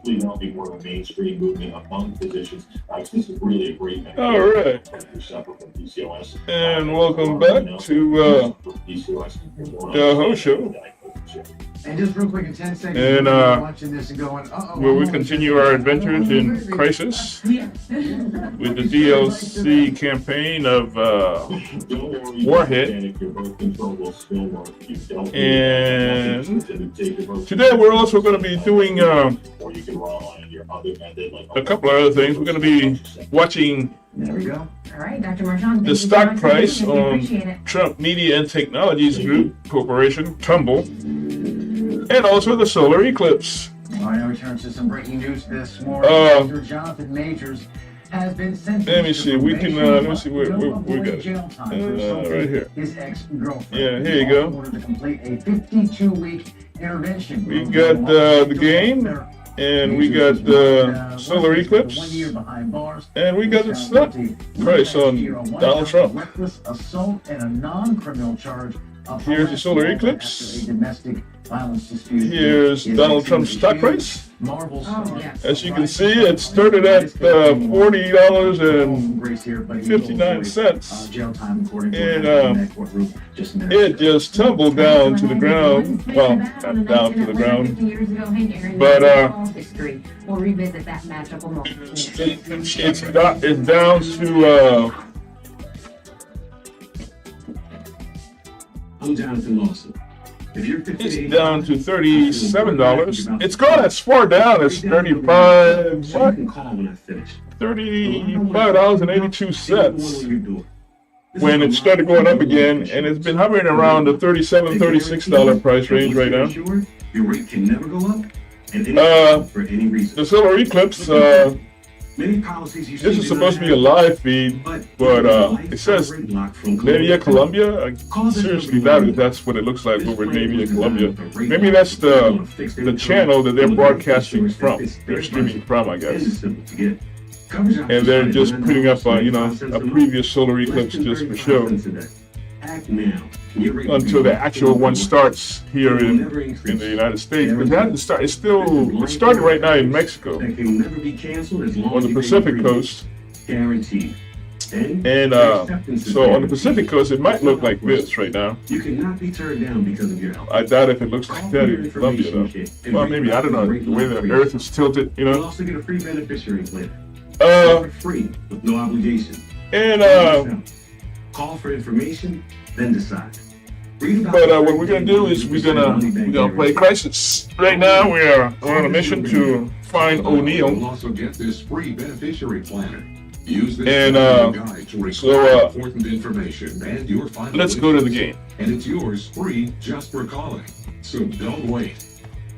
hopefully that'll be more of a mainstream movement among physicians. This is really a great method. All right. And welcome back to the host show. And just real quick in 10 seconds, and watching this and going, where we continue our adventures in Crysis with the DLC campaign of Warhead. And today we're also going to be doing a couple of other things. We're going to be watching there we go. All right, Dr. Marchand, the stock price on Trump Media and Technologies Group Corporation tumble, and also the solar eclipse. All right, now we turn to some breaking news this morning. Dr. Jonathan Majors has been sentenced. Let me see. We can. Let me see. We got it. Right here. His ex-girlfriend. Yeah, here you go. Ordered to complete a 52-week intervention. We got the game, and we got the solar eclipse, 1 year behind bars, and we got the stock price on Donald Trump. Reckless assault and a non-criminal charge. Here's the solar eclipse. After a domestic violence dispute. Here's Donald Trump's stock price. Marvel's As you can see, it started at $40.59, and it just tumbled down to the ground. Well, not down to the ground, but it's down to I'm Jonathan Lawson. If you're 58, it's down to $37. It's gone as far down as $35. What? $35.82 when it started going up again, and it's been hovering around the $37, $36 price range right now. Your rate can never go up. For any reason. The solar eclipse. This is supposed to be a live feed, but it says Navia, Colombia. I seriously doubt if that's what it looks like over Navia, Colombia. Maybe that's the channel that they're broadcasting from. They're streaming from, I guess. And they're just putting up, a previous solar eclipse just for show until the actual one starts here in the United States. But that it's starting right now in Mexico on the Pacific coast. Guaranteed. And so on the Pacific coast, it might look like this right now. You cannot be turned down because of your health. I doubt if it looks like that in Colombia, though. Well, maybe, I don't know, the way the Earth is tilted, You'll also get a free beneficiary plan. Free with no obligation. And call for information, then decide. But what we're gonna do is we're gonna play Crysis. Right now we are on a mission to find O'Neill. You'll also get this free beneficiary planner. Use this and guide to record important information and your final let's go to the game. And it's yours free just for calling. So don't wait.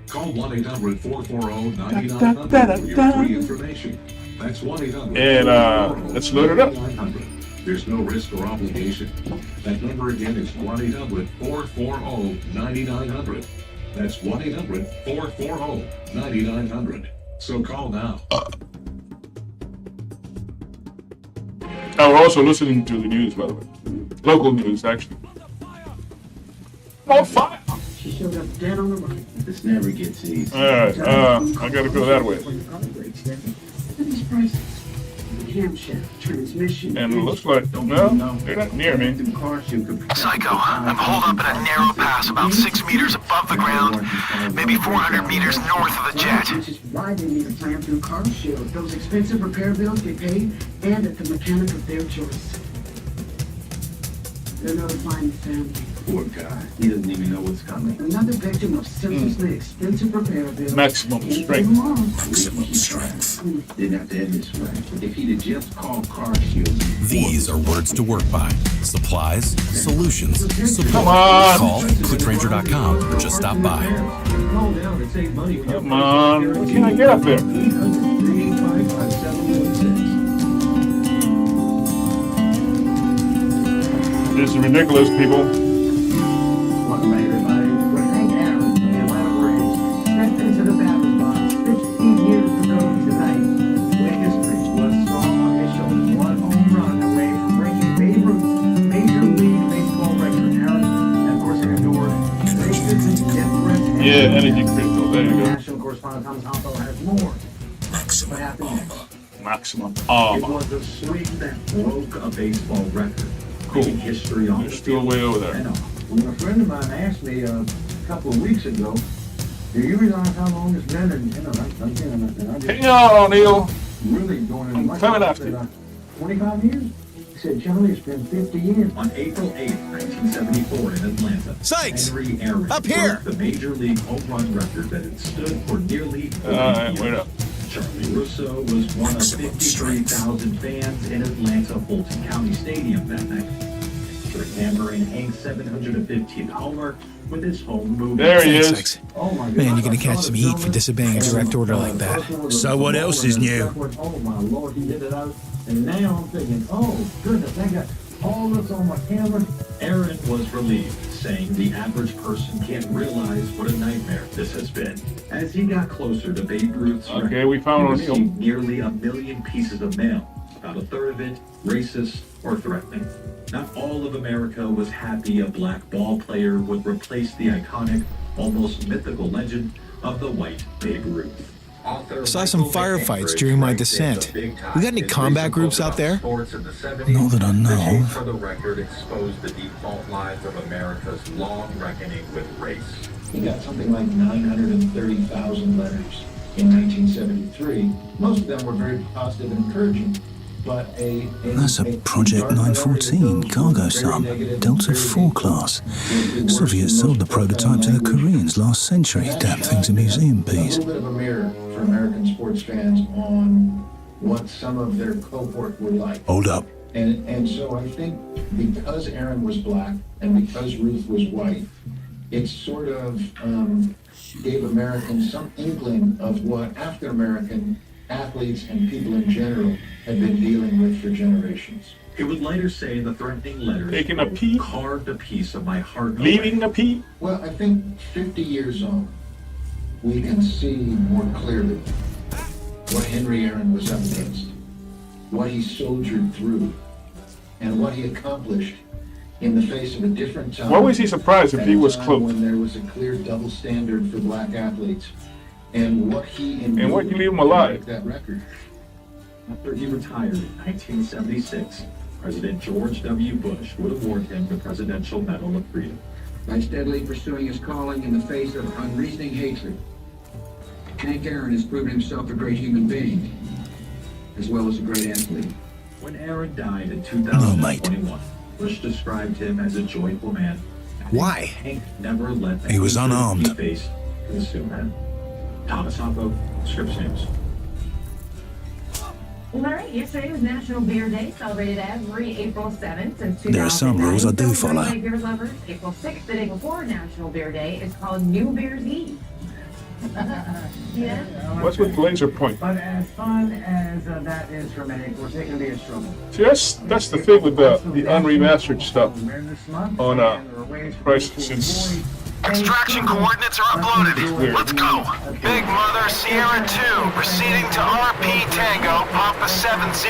Call 1-800-440-9900 for your free information. That's 1-800. And let's load it up. There's no risk or obligation. That number again is 1-800-440-9900. That's 1-800-440-9900. So call now. We're also listening to the news, by the way. Local news, actually. On fire! She showed up dead on the right. This never gets easy. Alright, I gotta go that way. And it looks like, no, they're not near me. Psycho, I'm holed up in a narrow pass about 6 meters above the ground, maybe 400 meters north of the jet. Which is why they need a plan through Car Shield. Those expensive repair bills get paid, and at the mechanic of their choice. They're notifying the family. Poor guy. He doesn't even know what's coming. Another victim of senselessly expensive repair bills. Maximum strength. Maximum strength. Didn't have to end this way. If he'd have just called Car Shield. These are words to work by. Supplies, solutions, support. Come on. Call quickgranger.com or just stop by. Come on. Can I get up there? This is ridiculous, people. Welcome everybody. We're hanging out in the Atlanta Braves. Stepped into the batter's box 15 years ago tonight. When history was strong on his shoulders. One home run away from breaking Babe Ruth's Major League Baseball record. Aaron, and of course, he endured bases, death threats, Yeah, energy critical. There you go. National correspondent Thomas Hoffel has more more. What happened next? Maximum It armor. was a swing that broke a baseball record. Cool. Making history on You're the still field way over there. and off. When a friend of mine asked me a couple of weeks ago, do you realize how long it's been? And, I just Hang on, Neil. really going in. I'm coming after you. 25 years? He said, Charlie, it's been 50 years. On April 8, 1974 in Atlanta, Sakes! Henry Aaron Up here! broke the Major League home run record that had stood for nearly 40 Alright, years. wait up. Charlie Russo was one of 53,000 fans in Atlanta Fulton County Stadium that night. After hammering Hank's 715th homer with his home move. There he is. Sakes. Oh my God. Man, you're gonna catch some heat for disobeying a direct order like that. So what else is new? Oh my Lord, he did it out. And now I'm thinking, oh goodness, I got all this on my camera. Aaron was relieved, saying the average person can't realize what a nightmare this has been. As he got closer to Babe Ruth's Okay, we found he O'Neal. received nearly 1 million pieces of mail, about a third of it racist or threatening. Not all of America was happy a black ball player would replace the iconic, almost mythical legend of the white Babe Ruth. I saw some firefights during my descent. We got any combat groups out there? Not that I know of. For the record, exposed the default lives of America's long reckoning with race. He got something like 930,000 letters in 1973. Most of them were very positive and encouraging. But That's a Project 914 cargo sub, Delta 4 class. Soviets sold the prototype to the Koreans last century. Damn thing's a museum a piece. little bit of a mirror for American sports fans on what some of their cohort were like. Hold up. And so I think because Aaron was black and because Ruth was white, it sort of gave Americans some inkling of what African-American athletes and people in general had been dealing with for generations. He would later say in the threatening letters, Taking a pee? carved a piece of my heart Leaving away. a pee? Well, I think 50 years on, we can see more clearly what Henry Aaron was up against, what he soldiered through, and what he accomplished in the face of a different time. Why was he surprised if at he a was time cloaked? when there was a clear double standard for black athletes, and what he endured And why'd you leave him to alive? break that record. After he retired in 1976, President George W. Bush would award him the Presidential Medal of Freedom. By steadily pursuing his calling in the face of unreasoning hatred, Hank Aaron has proven himself a great human being, as well as a great athlete. When Aaron died in No, mate. 2021, Bush described him as a joyful man. Why? Hank never let the He was hatred unarmed. he faced consume him. Thomas Hoppo, Scripps News. Larry, yesterday was National Beer Day, celebrated every April 7th since 2009. There are some rules I do So, follow. for beer lovers, April 6th, the day before National Beer Day, is called New Beer's Eve. Yeah? What's with laser point? But as fun as that is for many, of course, it can be a struggle. See, that's the thing with the UnReMastered stuff on Crysis. Since Extraction coordinates are uploaded. Let's go. Big Mother Sierra 2, proceeding to RP Tango, Papa 70.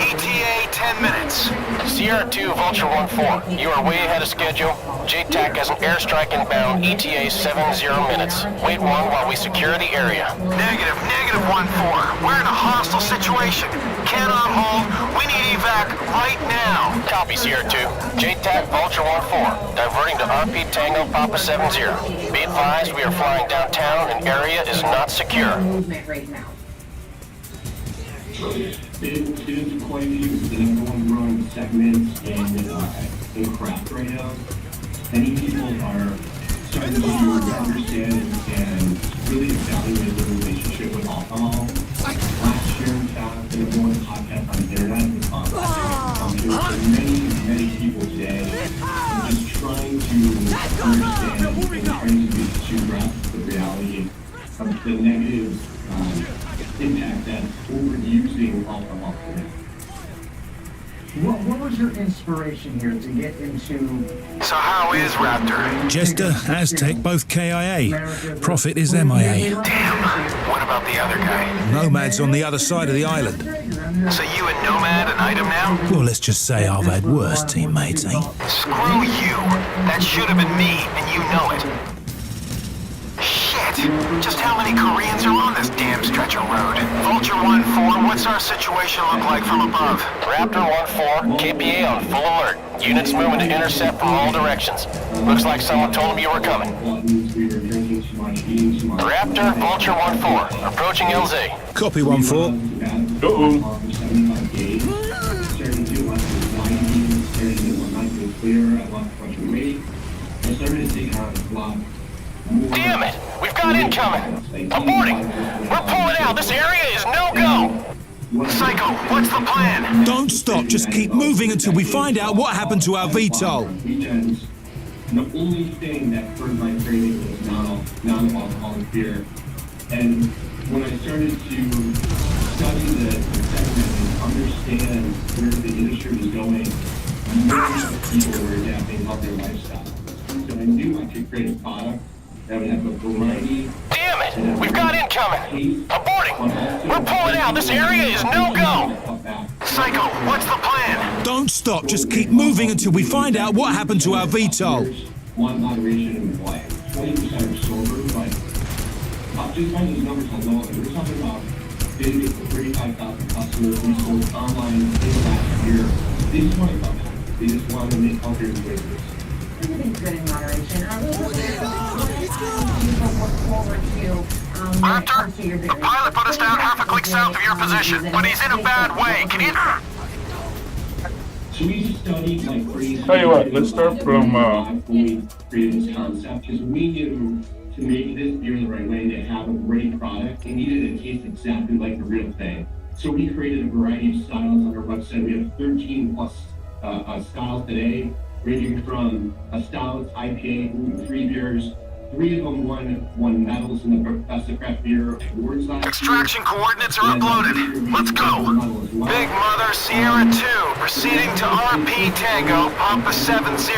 ETA 10 minutes. Sierra 2, Vulture 1-4. You are way ahead of schedule. JTAC has an airstrike inbound, ETA 70 minutes. Wait one while we secure the area. Negative 1-4. We're in a hostile situation. Cannot hold. We need evac right now. Copy, Sierra 2. JTAC, Vulture 1-4. Diverting to RP Tango, Papa 70. Be advised, we are flying downtown and area is not secure. Movement right now. It is quite a few of the number one growing segments in craft right now. Many people are starting to understand and really evaluate their relationship with alcohol. Last year, in fact, there was one podcast on the internet for many people today are just trying to understand and trying to grasp the reality of the negative impact that overusing alcohol can have. What was your inspiration here to get into? So how is Raptor? Jester, Aztec, both KIA. Prophet is MIA. Damn. What about the other guy? Nomad's on the other side of the island. So you and Nomad an item now? Well, let's just say I've had worse teammates, eh? Screw you. That should have been me, and you know it. Shit. Shit! Just how many Koreans are on this damn stretch of road? Vulture 1-4, what's our situation look like from above? Raptor 1-4, KPA on full alert. Units moving to intercept from all directions. Looks like someone told them you were coming. Raptor, Vulture 1-4, approaching LZ. Copy 1-4. Uh-oh. Damn it! We've got incoming! Aborting! We're pulling out! This area is no-go! Psycho, what's the plan? Don't stop, just keep moving until we find out what happened to our VTOL. The only thing that spurred my craving was non-alcoholic beer. And when I started to study the segment and understand where the industry was going, millions of people were adapting healthier lifestyle. So I knew I could create a product that would have a variety. Damn it! We've got incoming! Aborting! We're pulling out! This area is no-go! Psycho, what's the plan? Don't stop, just keep moving until we find out what happened to our VTOL. One moderation in play. 20% are sober, but just by these numbers alone, we're talking about bidding for 35,000 customers we sold online in last year. They just want to come back. They just want to make healthier choices. Everything's good in moderation. Look forward to Raptor, the pilot put us down half a click south of your position, but he's in a bad way. Can you... So we studied like crazy. Tell you what, let's start from we created this concept because we knew to make this beer the right way, to have a great product, it needed to taste exactly like the real thing. So we created a variety of styles on our website. We have 13 plus styles today, ranging from a stout, IPA, gluten-free beers. 3 of them won medals in the Best of Craft Beer Awards last year. Extraction coordinates are uploaded. Let's go. Big Mother Sierra 2, proceeding to RP Tango, Papa 70.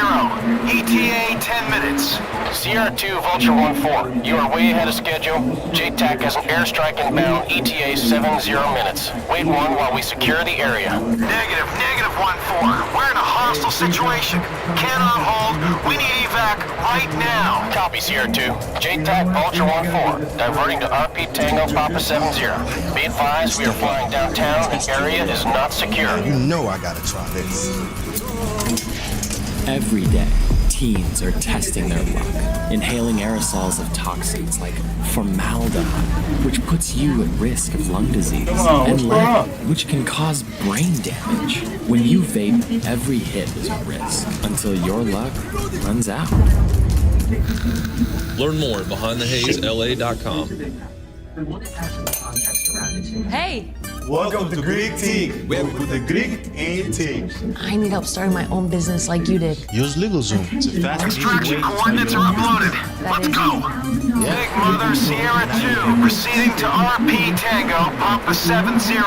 ETA 10 minutes. Sierra 2, Vulture 1-4. You are way ahead of schedule. JTAC has an airstrike inbound, ETA 70 minutes. Wait 1 while we secure the area. Negative 1-4. We're in a hostile situation. Cannot hold. We need evac right now. Copy, Sierra 2. JTAC, Vulture 1-4. Diverting to RP Tango, Papa 70. Be advised, we are flying downtown and area is not secure. You know I gotta try this. Every day, teens are testing their luck, inhaling aerosols of toxins like formaldehyde, which puts you at risk of lung disease, and lead, which can cause brain damage. When you vape, every hit is a risk until your luck runs out. Learn more at BehindTheHazeLA.com. Hey! Welcome to Greek Tea, where we put the Greek in tea. I need help starting my own business like you did. Use LegalZoom. It's a fast and easy way Extraction to coordinates are uploaded. Let's go. Big Mother Sierra 2, proceeding to RP Tango, Papa 70.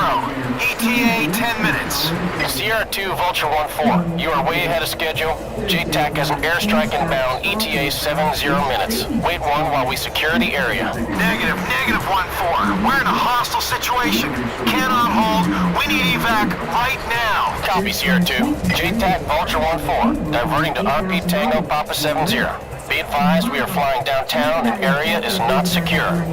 ETA 10 minutes. Sierra 2, Vulture 1-4. You are way ahead of schedule. JTAC has an airstrike inbound, ETA 70 minutes. Wait 1 while we secure the area. Negative 1-4. We're in a hostile situation. Cannot hold. We need evac right now. Copy, Sierra 2. JTAC, Vulture 1-4. Diverting to RP Tango, Papa 70. Be advised, we are flying downtown and area is not secure.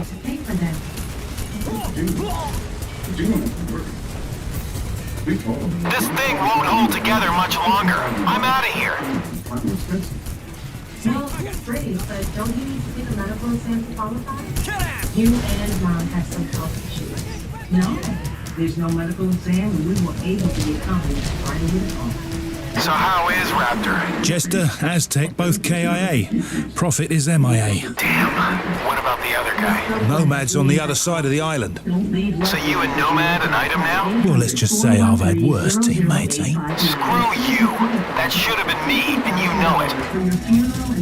This thing won't hold together much longer. I'm out of here. Well, it's great, but don't you need to get a medical exam to qualify? You and Mom have some health issues. No, there's no medical exam, and we were able to get coverage right away with home. So how is Raptor? Jester, Aztec, both KIA. Prophet is MIA. Damn. What about the other guy? Nomad's on the other side of the island. So you and Nomad an item now? Well, let's just say I've had worse teammates, eh? Screw you. That should have been me, and you know it.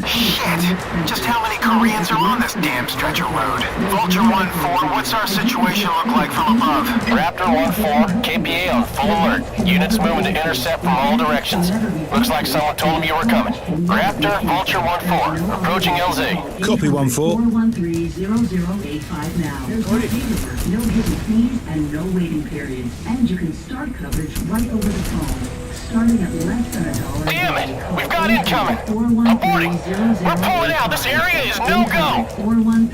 Shit. Just how many Koreans are on this damn stretch of road? Vulture 1-4, what's our situation look like from above? Raptor 1-4, KPA on full alert. Units moving to intercept from all directions. Looks like someone told him you were coming. Raptor, Vulture 1-4, approaching LZ. Copy 1-4. 143-0085 now. There's no paperwork, no hidden fees, and no waiting periods. And you can start coverage right over the phone, starting at less than $1. Damn it! We've got incoming! Aborting! We're pulling out! This area is no-go!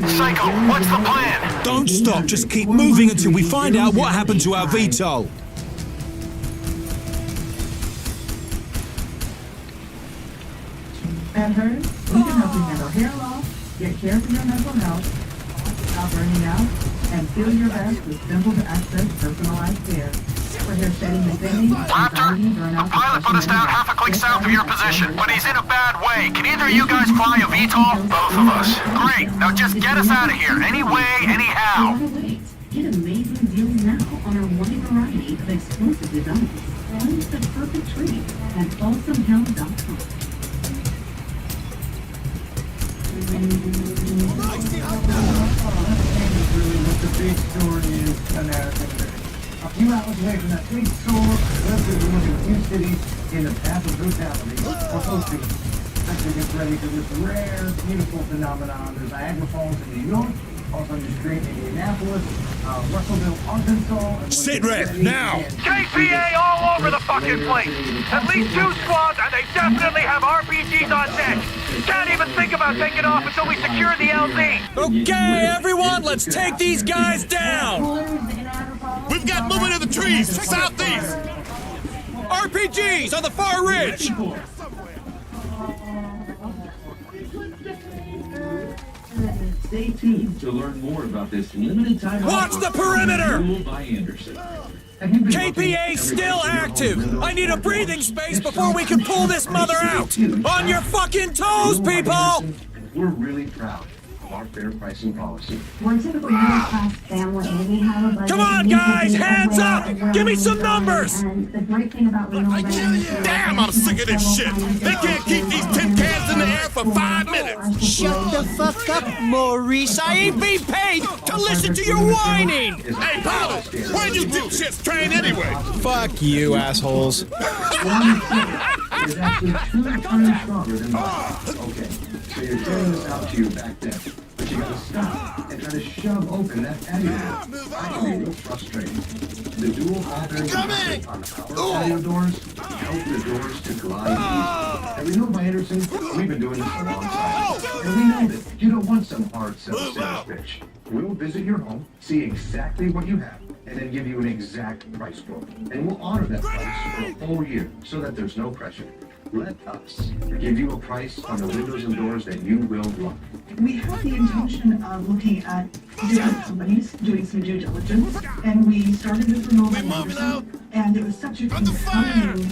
Psycho, what's the plan? Don't stop, just keep moving until we find out what happened to our VTOL. And her, we can help you handle hair loss, get care for your mental health, stop burning out, and feel your best with simple-to-access personalized care. For hair shedding and thinning, Raptor, the pilot put us down half a click south of your position, but he's in a bad way. Can either of you guys fly a VTOL? Both of us. Great, now just get us out of here, any way, anyhow. Get amazing deals now on our wide variety of exclusive designs. Find the perfect treat at awesomehealth.com. Really what the big story is American today. A few hours away from that big store, West is one of the few cities in the path of brutality, or close to it. Especially gets ready for this rare, beautiful phenomenon. There's Niagara Falls in New York, also on the street in Indianapolis, Russellville, Arkansas. Sit rep, now! KPA all over the fucking place! At least 2 squads, and they definitely have RPGs on deck! Can't even think about taking off until we secure the LZ! Okay, everyone, let's take these guys down! We've got movement in the trees, southeast! RPGs on the far ridge! Stay tuned to learn more about this limited time. Watch the perimeter! By Anderson. KPA still active! I need a breathing space before we can pull this mother out! On your fucking toes, people! We're really proud of our fair pricing policy. We're a typical middle-class family, and we have a budget. Come on, guys, hands up! Give me some numbers! And the great thing about renewable energy. Damn, I'm sick of this shit! They can't keep these tin cans in the air for 5 minutes! Shut the fuck up, Maurice! I ain't being paid to listen to your whining! Hey, pilot! Where you dipshits train anyway? Fuck you, assholes. Is actually 2 times stronger than mine. Okay, so you're carrying this out to your back deck, but you gotta stop and try to shove open that patio door. That can be real frustrating. The dual batteries on our patio doors help the doors to glide easily. And we know by Anderson, we've been doing this a long time. And we know that you don't want some hard sales pitch. We'll visit your home, see exactly what you have, and then give you an exact price quote. And we'll honor that price for a whole year so that there's no pressure. Let us give you a price on the windows and doors that you will love. We had the intention of looking at different companies, doing some due diligence, and we started this renewable Anderson, and it was such a compelling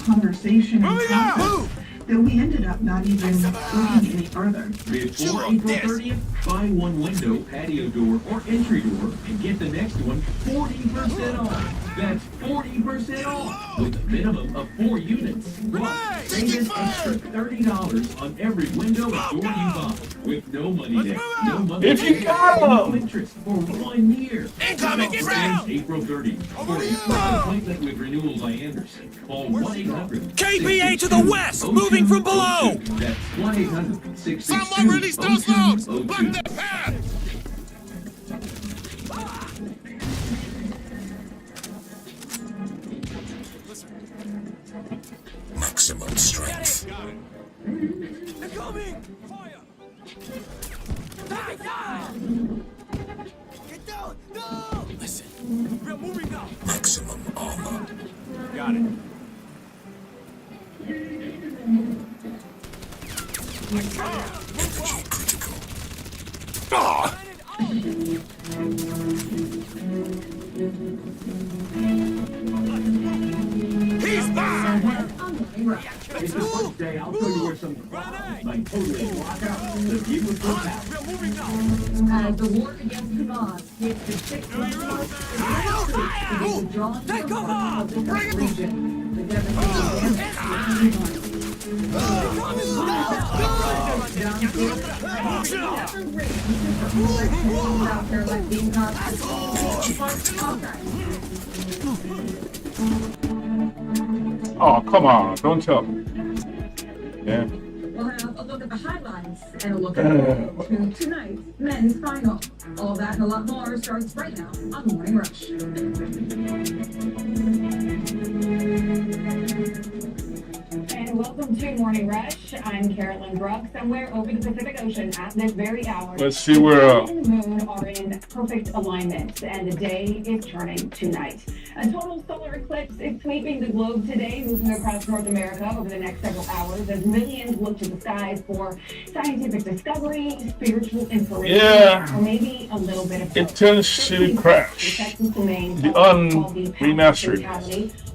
conversation and process that we ended up not even looking any further. Before April 30th, buy one window, patio door, or entry door, and get the next one 40% off. That's 40% off, with a minimum of 4 units. Plus, save an extra $30 on every window and door you buy, with no money down, no monthly If you got 'em. no interest for 1 year. Incoming, get down! April 30th. For a free appointment with Renewal by Anderson, call 1-800. KPA to the west, moving from below! That's 1-800-662-0202. Someone release those loads! Block their path! Maximum strength. They're coming! Fire! Get down! No! Listen. We're moving now! Maximum armor. Got it. Energy critical. He's mine! It's the first day. I'll show you where some like totally block out the view of the map. We're moving now! The war against the gods takes the 6 months to withdraw to the bottom of the region. The devastating Oh, come on. Don't tell me. Yeah. We'll have a look at the highlights and a look ahead to tonight's men's final. All that and a lot more starts right now on Morning Rush. And welcome to Morning Rush. I'm Carolyn Brooks, and we're over the Pacific Ocean at this very hour. Let's see where The sun and the moon are in perfect alignment, and the day is turning tonight. A total solar eclipse is sweeping the globe today, moving across North America over the next several hours as millions look to the skies for scientific discovery, spiritual inspiration, or maybe a little bit of both. it tends to crash. The UnReMastered.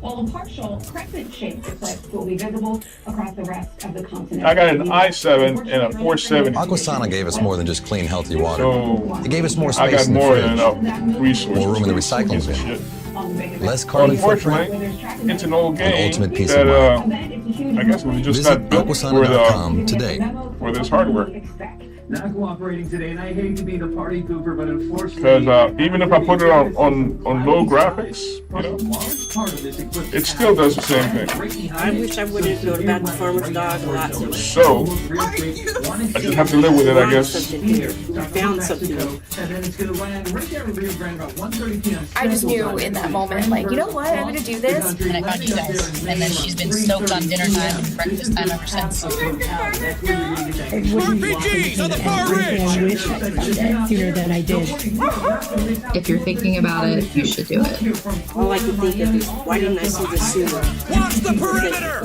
While a partial crescent-shaped eclipse will be visible across the rest of the continent. I got an I-7 and a 470. Aquasana gave us more than just clean, healthy water. So It gave us more I space got in the more fridge, than enough resources. more room in the recycling bin, less carbon footprint, Unfortunately, it's an old an game ultimate peace that of mind. I guess we just Visit got built for aquasana.com today. for this hardware. Not cooperating today, and I hate to be the party pooper, but unfortunately, Because even if I put it on low graphics, you know, it still does the same thing. I wish I wouldn't go to bed with farmer's dog a lot. So I just have to live with it, I guess. Found something. I just knew in that moment, like, you know what, I'm gonna do this, and I found you guys. And then she's been stoked on dinner time and breakfast time ever since. RPGs on the far ridge! I wish I found it sooner than I did. If you're thinking about it, you should do it. All I can think of is, why didn't I see this sooner? Watch the perimeter!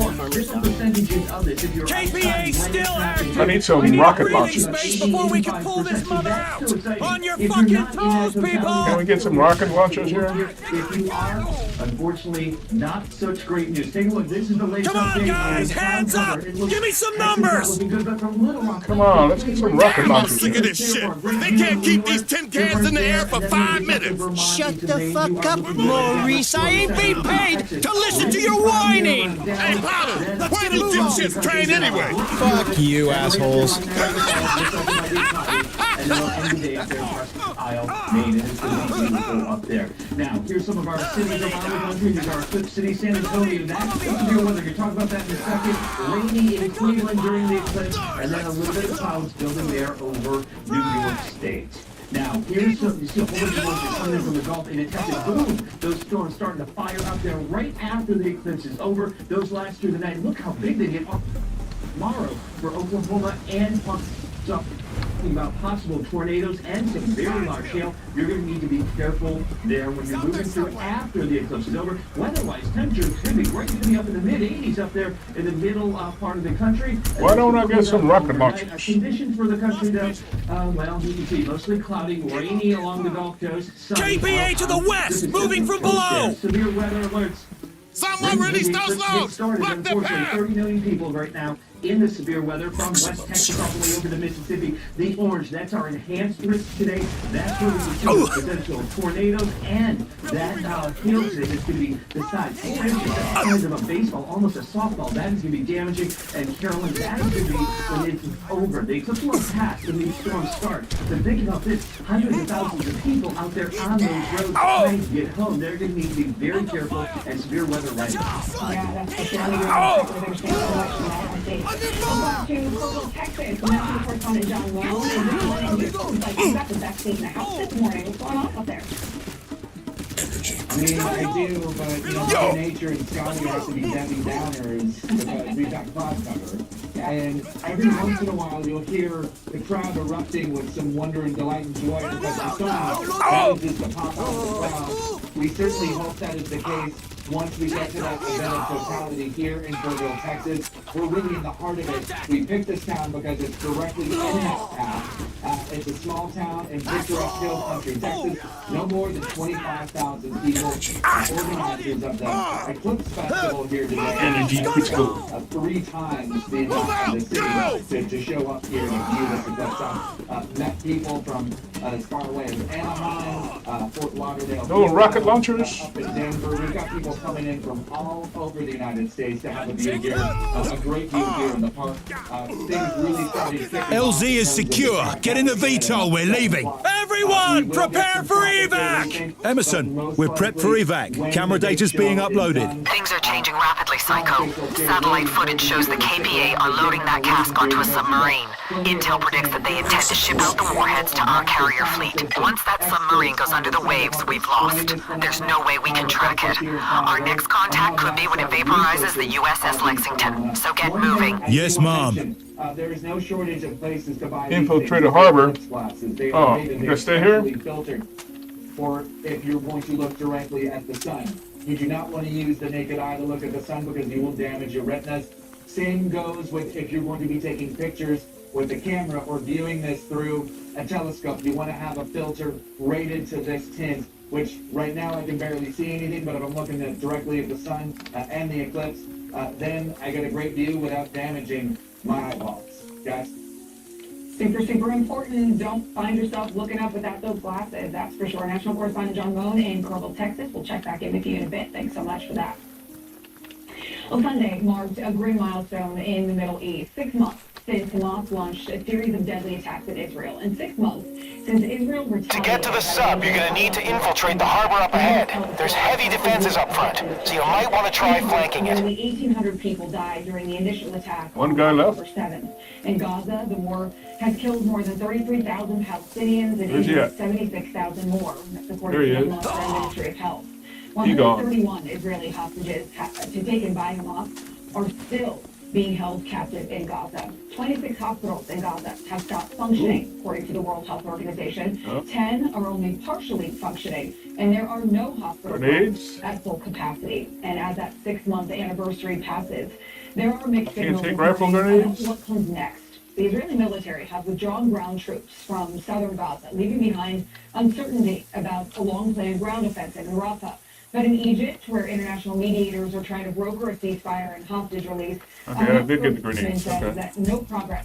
KPA still active! I need some rocket launchers. Space before we can pull this mother out! On your fucking toes, people! Can we get some rocket launchers here? If you are, unfortunately, not such great news. Take a look. This is the latest Come on, update. guys, hands up! Give me some numbers! Come on, let's get some rocket I'm launchers. sick of this shit! They can't keep these tin cans in the air for 5 minutes! Shut the fuck up, Maurice. I ain't being paid to listen to your whining. Hey, Powder, why do dipshits train anyway? Fuck you, assholes. Up there. Now, here's some of our cities around the country. These are Eclipse City, San Antonio. That's severe weather. You're talking about that in a second. Rainy in Cleveland during the eclipse, and then a little bit of clouds building there over New York State. Now, here's some, you see a whole bunch of ones that come in from the Gulf in a Texas. Boom! Those storms starting to fire up there right after the eclipse is over. Those last through the night. Look how big they get tomorrow for Oklahoma and talking about possible tornadoes and some very large hail. You're going to need to be careful there when you're moving through after the eclipse is over. Weather-wise, temperatures could be great. Could be up in the mid-80s up there in the middle part of the country. Why don't I get some rocket launchers? Conditions for the country, though, well, you can see mostly cloudy, rainy along the Gulf Coast. KPA to the west, moving from below. Severe weather alerts. Someone release those loads! Block the path! 30 million people right now in the severe weather from West Texas all the way over to Mississippi. The orange, that's our enhanced risk today. That's where we can see potential tornadoes and that hail today is going to be the size. The size of a baseball, almost a softball. That is going to be damaging. And Carolyn, that is going to be when it's over. The eclipse will pass when these storms start. But think about this, hundreds of thousands of people out there on those roads trying to get home. They're going to need to be very careful and severe weather right now. To Coastal Texas, national correspondent John Wells is reporting this is like you got the best seat in the house this morning. What's going on up there? I mean, I do, but you know, Mother Nature and Scotty have to be Debbie Downers because we've got cloud cover. And every once in a while, you'll hear the crowd erupting with some wonder and delight and joy because the sun manages to pop out of the crowd. We certainly hope that is the case once we get to that event of totality here in Kerrville, Texas. We're really in the heart of it. We picked this town because it's directly in that path. It's a small town in picturesque hill country, Texas. No more than 25,000 people. Organizers of the Eclipse Festival here today. 3 times the amount of the city to show up here and view this eclipse. Met people from as far away as Anaheim, Fort Lauderdale. No rocket launchers. Up in Denver. We've got people coming in from all over the United States to have a view here. A great view here in the park. Things really started kicking off. LZ is secure. Get in the VTOL. We're leaving. Everyone! Everyone, prepare for evac! Emerson, we're prepped for evac. Camera data's being uploaded. Things are changing rapidly, Psycho. Satellite footage shows the KPA unloading that cask onto a submarine. Intel predicts that they intend to ship out the warheads to our carrier fleet. Once that submarine goes under the waves, we've lost. There's no way we can track it. Our next contact could be when it vaporizes the USS Lexington. So get moving. Yes, Mom. There is no shortage of places to buy Infiltrate the harbor. Oh, you gotta stay here? Filtered. Or if you're going to look directly at the sun. You do not want to use the naked eye to look at the sun because you will damage your retinas. Same goes with if you're going to be taking pictures with a camera or viewing this through a telescope. You want to have a filter rated to this tint, which right now I can barely see anything, but if I'm looking directly at the sun and the eclipse, then I get a great view without damaging my eyeballs. Guys? Super, super important. Don't find yourself looking up without those glasses. That's for sure. National correspondent John Moan in Coral, Texas. We'll check back in with you in a bit. Thanks so much for that. Well, Sunday marked a grim milestone in the Middle East. 6 months since Hamas launched a series of deadly attacks in Israel, and 6 months since Israel retaliated. To get to the sub, you're gonna need to infiltrate the harbor up ahead. There's heavy defenses up front, so you might want to try flanking it. Nearly 1,800 people died during the initial attack. One guy left. October 7th. In Gaza, the war has killed more than 33,000 Palestinians and Where's he injured at? 76,000 more, There according he to the is. Ministry of Health. He gone. 131 Israeli hostages taken by Hamas are still being held captive in Gaza. 26 hospitals in Gaza have stopped functioning, according to the World Health Organization. 10 are only partially functioning, and there are no hospitals at full capacity. And as that 6-month anniversary passes, there are mixed signals take rifle grenades? about what comes next. The Israeli military has withdrawn ground troops from southern Gaza, leaving behind uncertainty about a long-planned ground offensive in Rafah. But in Egypt, where international mediators are trying to broker a ceasefire and hostage release, Okay, I did get the grenades. says Okay. that no progress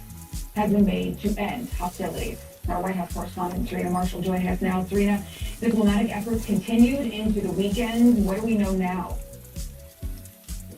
has been made to end hostilities. Our White House correspondent Serena Marshall joining us now. Serena, diplomatic efforts continued into the weekend. What do we know now?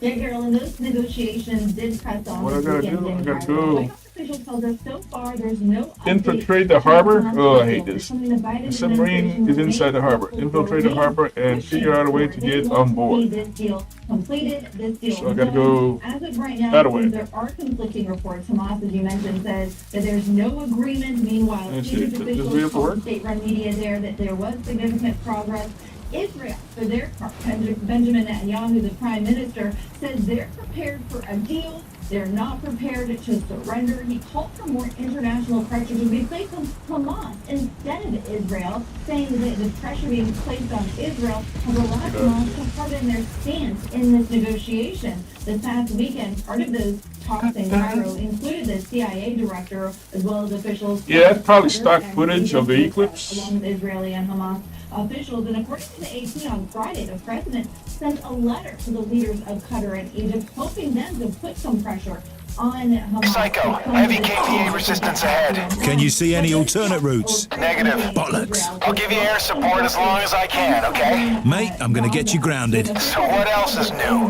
Yeah, Carol, and those negotiations did press on. What I gotta do? I gotta go. Officials told us so far there's no Infiltrate the harbor? Oh, I hate this. The submarine is inside the harbor. Infiltrate the harbor and figure out a way to get on board. This deal completed. This deal. So I gotta go As of right now, that way. there are conflicting reports. Hamas, as you mentioned, says that there's no agreement. Meanwhile, Let's see, Egypt does we officials have to work? told state-run media there that there was significant progress. Israel, for their part, Benjamin Netanyahu, the prime minister, says they're prepared for a deal. They're not prepared to surrender. He called for more international pressure to be placed on Hamas instead of Israel, saying that the pressure being placed on Israel has allowed Hamas to harden their stance in this negotiation. This past weekend, part of those talks in Cairo included the CIA director as well as officials. Yeah, that's probably stock footage of the eclipse. Along with Israeli and Hamas officials. And according to the AP on Friday, the president sent a letter to the leaders of Qatar and Egypt, hoping them to put some pressure on Hamas. Psycho, heavy KPA resistance ahead. Can you see any alternate routes? Negative. Bollocks. I'll give you air support as long as I can, okay? Mate, I'm gonna get you grounded. So what else is new?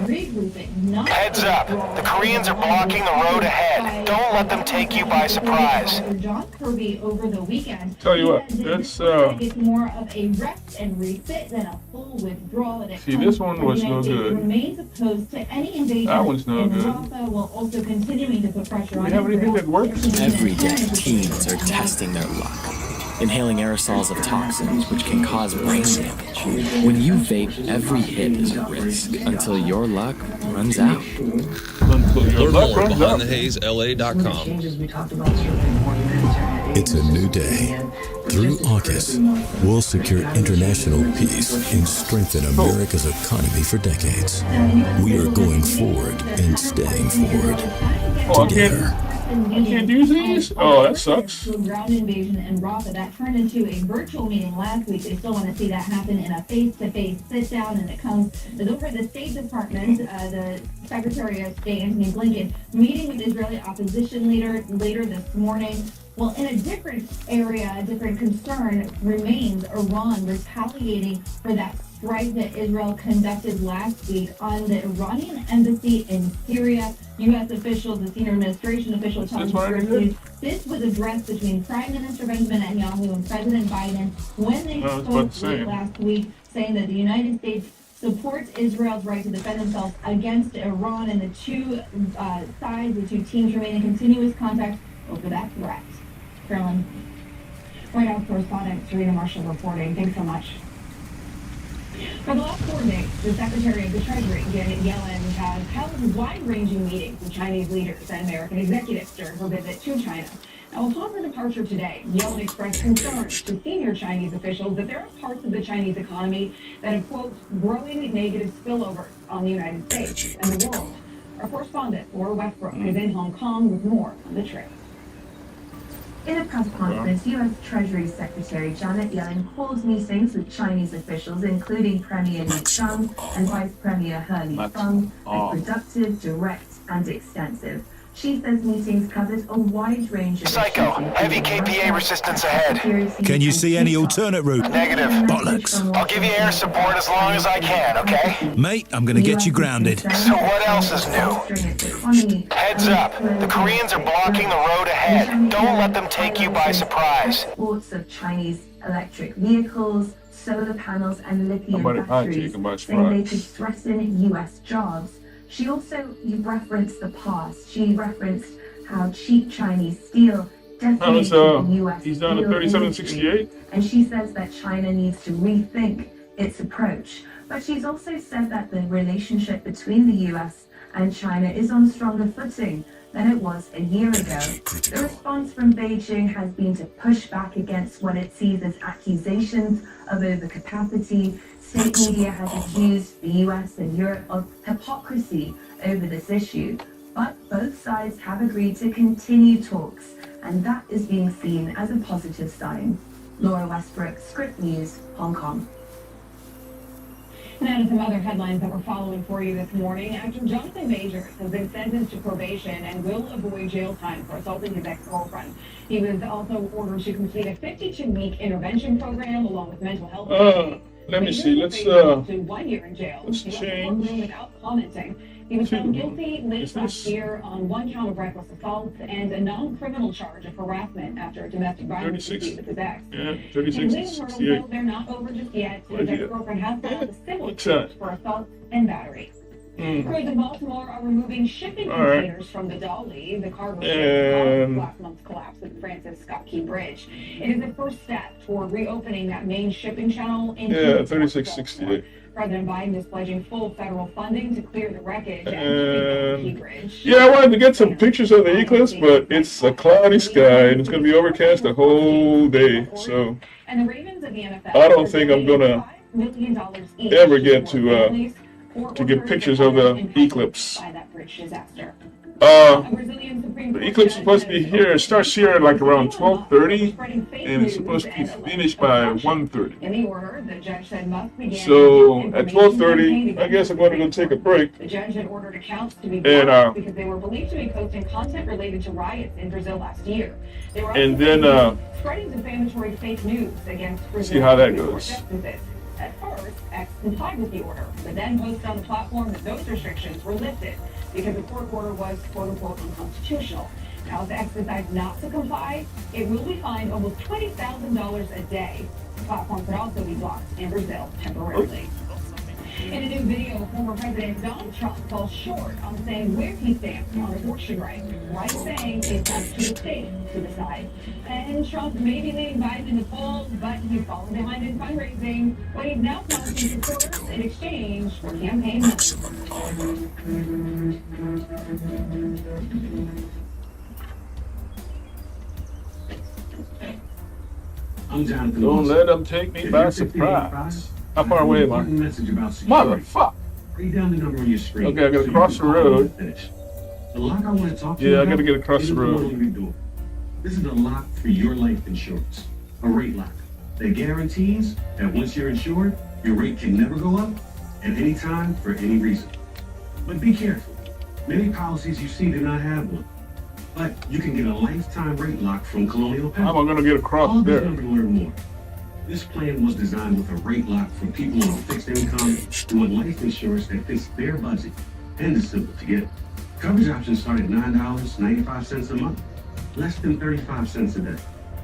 Heads up. The Koreans are blocking the road ahead. Don't let them take you by surprise. John Kirby over the weekend. Tell you what, let's It's more of a rest and refit than a full withdrawal. And it see, this one was comes no as it good. remains opposed to any invasion. That one's no in good. Rafah, while also continuing to put pressure Do on we have anything that works? Every day, teens are testing their luck, inhaling aerosols of toxins which can cause brain damage. When you vape, every hit is a risk until your luck runs out. Learn more at BehindTheHazeLA.com. It's a new day. Through AUKUS, we'll secure international peace and strengthen America's economy for decades. We are going forward and staying forward. Together. I can't use these? Oh, that sucks. To a ground invasion in Rafah that turned into a virtual meeting last week. They still want to see that happen in a face-to-face sit-down, and it comes over at the State Department. The Secretary of State, Antony Blinken, meeting with Israeli opposition leader later this morning. Well, in a different area, a different concern remains Iran retaliating for that strike that Israel conducted last week on the Iranian embassy in Syria. U.S. officials, the senior administration official telling Crysis this was addressed between Prime Minister Benjamin Netanyahu and President Biden when they spoke late last week, saying that the United States supports Israel's right to defend themselves against Iran, and the two sides, the two teams remain in continuous contact over that threat. Carolyn, White House correspondent Serena Marshall reporting. Thanks so much. For the last 4 days, the Secretary of the Treasury, Janet Yellen, has held wide-ranging meetings with Chinese leaders and American executives during her visit to China. Now, upon her departure today, Yellen expressed concerns to senior Chinese officials that there are parts of the Chinese economy that have, quote, growing negative spillovers on the United States and the world. Our correspondent, Laura Westbrook, is in Hong Kong with more on the trip. In a press conference, U.S. Treasury Secretary Janet Yellen called meetings with Chinese officials, including Premier Li Qiang and Vice Premier He Lifeng, as productive, direct, and extensive. She says meetings covered a wide range of Psycho, heavy KPA resistance ahead. Can you see any alternate route? Negative. Bollocks. I'll give you air support as long as I can, okay? Mate, I'm gonna get you grounded. So what else is new? Heads up. The Koreans are blocking the road ahead. Don't let them take you by surprise. Exports of Chinese electric vehicles, solar panels, and lithium batteries, saying they could threaten U.S. jobs. She also referenced the past. She referenced how cheap Chinese steel decimated the U.S. He's down to 37.68. And she says that China needs to rethink its approach. But she's also said that the relationship between the U.S. and China is on stronger footing than it was a year ago. The response from Beijing has been to push back against what it sees as accusations of overcapacity. State media has accused the US and Europe of hypocrisy over this issue, but both sides have agreed to continue talks, and that is being seen as a positive sign. Laura Westbrook, Script News, Hong Kong. Now to some other headlines that we're following for you this morning. Actor Jonathan Majors has been sentenced to probation and will avoid jail time for assaulting his ex-girlfriend. He was also ordered to complete a 52-week intervention program along with mental health. Let me see. Let's to 1 year in jail. Let's change. Without commenting. He was found guilty late last year on 1 count of reckless assault and a non-criminal charge of harassment after a domestic violence dispute with his ex. Yeah, 36.68. They're not over just yet. His ex-girlfriend has filed a civil charge for assault and battery. Crews in Baltimore are removing shipping containers from the Dolly, the cargo ship last month's collapse at the Francis Scott Key Bridge. It is the first step toward reopening that main shipping channel in 36.68. President Biden is pledging full federal funding to clear the wreckage at the Key Bridge. Yeah, I wanted to get some pictures of the eclipse, but it's a cloudy sky and it's going to be overcast the whole day. So and the Ravens of the NFL I don't think I'm going to ever get to get pictures of the eclipse. The eclipse is supposed to be here. It starts here at like around 12:30, and it's supposed to be finished by 1:30. So at 12:30, I guess I'm going to go take a break. The judge had ordered accounts to be and blocked because they were believed to be posting content related to riots in Brazil last year. They were and then spreading defamatory fake news against Brazil. See how that goes. At first, X complied with the order, but then posted on the platform that those restrictions were lifted because the court order was quote-unquote unconstitutional. Now, if X decides not to comply, it will be fined almost $20,000 a day. The platform could also be blocked in Brazil temporarily. In a new video, former President Donald Trump falls short on saying where he stands on abortion rights, right saying it's up to the state to decide. And Trump may be leading Biden in the polls, but he's fallen behind in fundraising, when he's now promising supporters in exchange for campaign money. Don't let them take me by surprise. How far away am I? Motherfucker. Read down the number on your screen. Okay, I gotta cross the road. The lock I want to talk to you Yeah, I about gotta get across the isn't road. one you do. This is a lock for your life insurance. A rate lock that guarantees that once you're insured, your rate can never go up at any time for any reason. But be careful. Many policies you see do not have one. But you can get a lifetime rate lock from Colonial Penn. How am I going to get across Call this there? number to learn more. This plan was designed with a rate lock for people on a fixed income who want life insurance that fits their budget and is simple to get. Coverage options start at $9.95 a month, less than 35 cents a day.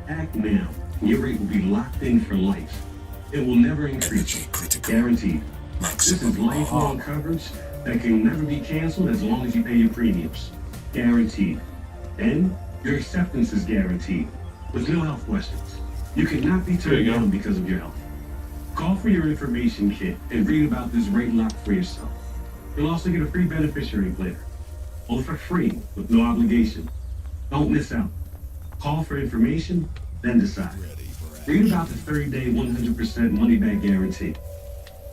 Act now. Your rate will be locked in for life. It will never increase. Guaranteed. This is lifelong coverage that can never be canceled as long as you pay your premiums. Guaranteed. And your acceptance is guaranteed, with no health questions. You cannot be turned down because of your health. Call for your information kit and read about this rate lock for yourself. You'll also get a free beneficiary planner. All for free, with no obligation. Don't miss out. Call for information, then decide. Read about the 30-day 100% money-back guarantee.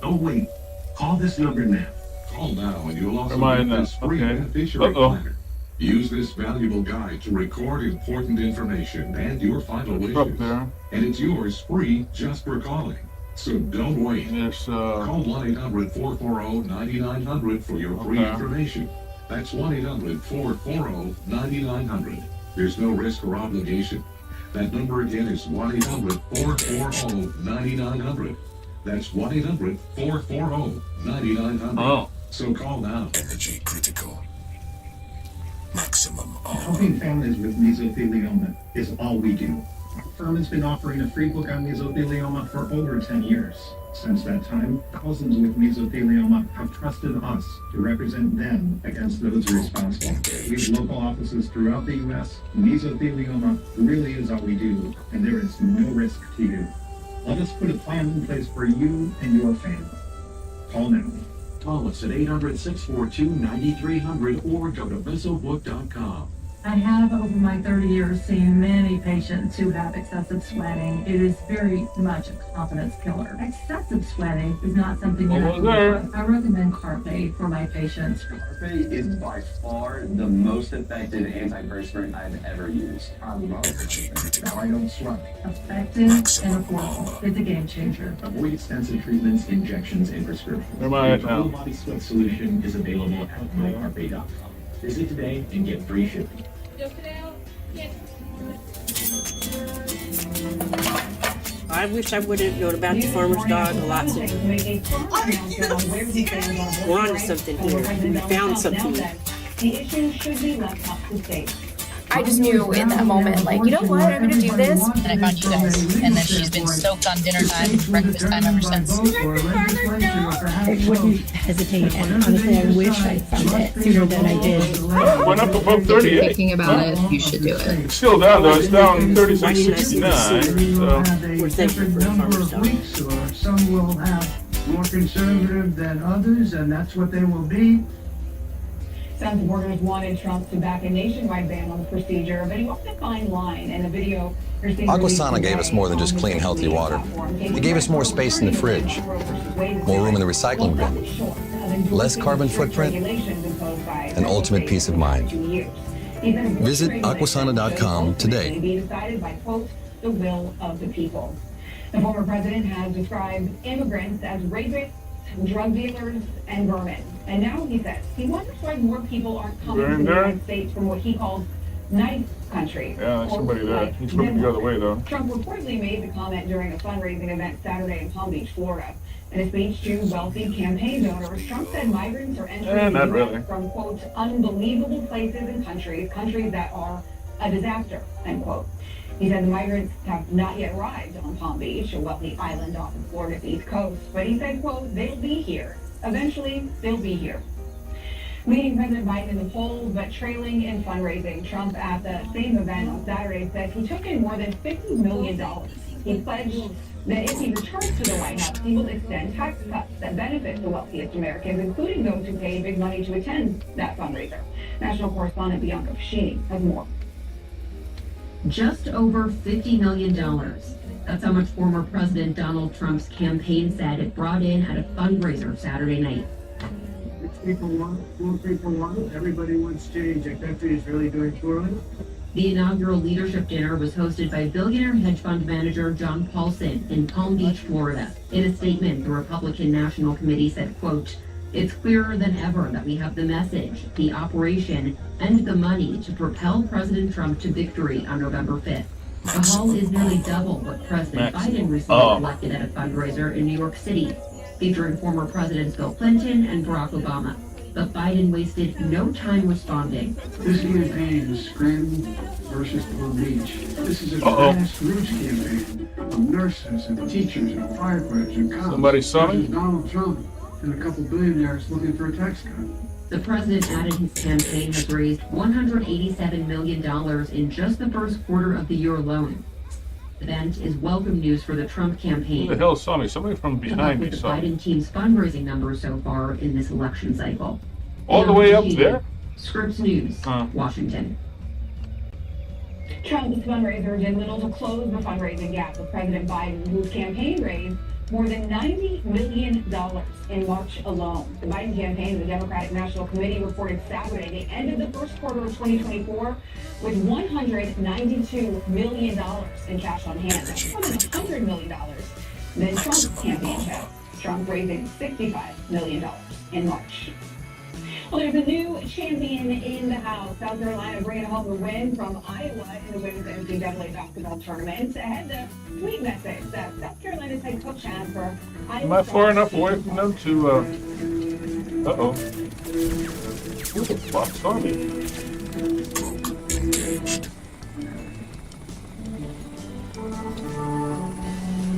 Don't wait. Call this number now. Call now and you'll also Am I get in that? this free Okay. beneficiary planner. Use this valuable guide to record important information and your final wishes. Up there. And it's yours free just for calling. So don't wait. Yes, Call 1-800-440-9900 for your free information. That's 1-800-440-9900. There's no risk or obligation. That number again is 1-800-440-9900. That's 1-800-440-9900. Oh. So call now. Energy critical. Maximum Helping families with mesothelioma is all we do. Our firm has been offering a free book on mesothelioma for over 10 years. Since that time, thousands with mesothelioma have trusted us to represent them against those responsible. We have local offices throughout the U.S. Mesothelioma really is all we do, and there is no risk to you. Let us put a plan in place for you and your family. Call now. Call us at 800-642-9300 or go to mesobook.com. I have, over my 30 years, seen many patients who have excessive sweating. It is very much a confidence killer. Excessive sweating is not something that I recommend Carpe for my patients. Carpe is by far the most effective antiperspirant I've ever used. I love it. Now I don't sweat. Effective and affordable. It's a game changer. Avoid extensive treatments, injections, and prescriptions. Where am I at The now? Total Body Sweat Solution is available at mycarpe.com. Visit today and get free shipping. I wish I would have known about the farmer's dog a lot sooner. We're on to something here. We found something. The issue should be left up to state. I just knew in that moment, like, you know what, I'm gonna do this. And I found you guys. And then she's been stoked on dinner time, breakfast time ever since. I wouldn't hesitate, and honestly, I wish I found it sooner than I did. Went up above 38. Thinking about it, you should do it. It's still down though. It's down 36.69. So. We're thankful for the farmer's dog. Some will have more conservative than others, and that's what they will be. Some supporters wanted Trump to back a nationwide ban on the procedure, but he walked a fine line. In the video, Aquasana gave us more than just clean, healthy water. It gave us more space in the fridge, more room in the recycling bin, less carbon footprint, and ultimate peace of mind. Visit aquasana.com today. Be decided by, quote, the will of the people. The former president has described immigrants as rapists, drug dealers, and vermin. And now he says he wonders why more people aren't coming to the United States from what he calls nice countries. Yeah, there's somebody there. He's looking the other way though. Trump reportedly made the comment during a fundraising event Saturday in Palm Beach, Florida. In a speech to wealthy campaign donors, Trump said migrants are entering the U.S. from, quote, unbelievable places and countries that are a disaster, end quote. He said the migrants have not yet arrived on Palm Beach, a wealthy island off of Florida's east coast. But he said, quote, they'll be here. Eventually, they'll be here. Leading President Biden in the polls, but trailing in fundraising, Trump at the same event on Saturday said he took in more than $50 million. He pledged that if he returns to the White House, he will extend tax cuts that benefit the wealthiest Americans, including those who pay big money to attend that fundraiser. National correspondent Bianca Pashini has more. Just over $50 million. That's how much former President Donald Trump's campaign said it brought in at a fundraiser Saturday night. Rich people want, poor people want, everybody wants change. Our country is really doing poorly. The inaugural leadership dinner was hosted by billionaire hedge fund manager John Paulson in Palm Beach, Florida. In a statement, the Republican National Committee said, quote, It's clearer than ever that we have the message, the operation, and the money to propel President Trump to victory on November 5th. The haul is nearly double what President Biden recently collected at a fundraiser in New York City, featuring former Presidents Bill Clinton and Barack Obama. But Biden wasted no time responding. This campaign is Scranton versus Palm Beach. This is a grassroots campaign of nurses and teachers and firefighters and cops. Somebody saw me? Donald Trump and a couple billionaires looking for a tax cut. The president added his campaign has raised $187 million in just the first quarter of the year alone. The event is welcome news for the Trump campaign. Who the hell saw me? Somebody from behind me the saw me. Biden team's fundraising numbers so far in this election cycle. All the way up there? Scripps News, Washington. Trump's fundraiser did little to close the fundraising gap with President Biden, whose campaign raised more than $90 million in March alone. The Biden campaign, the Democratic National Committee, reported Saturday they ended the first quarter of 2024 with $192 million in cash on hand. That's more than $100 million than Trump's campaign check. Trump raising $65 million in March. Well, there's a new champion in the house. South Carolina bringing home the win from Iowa in the women's NCAA basketball tournament. Ahead the tweet message that South Carolina's head coach had for Iowa. Am I far enough away from them to, uh-oh. Who the fuck saw me?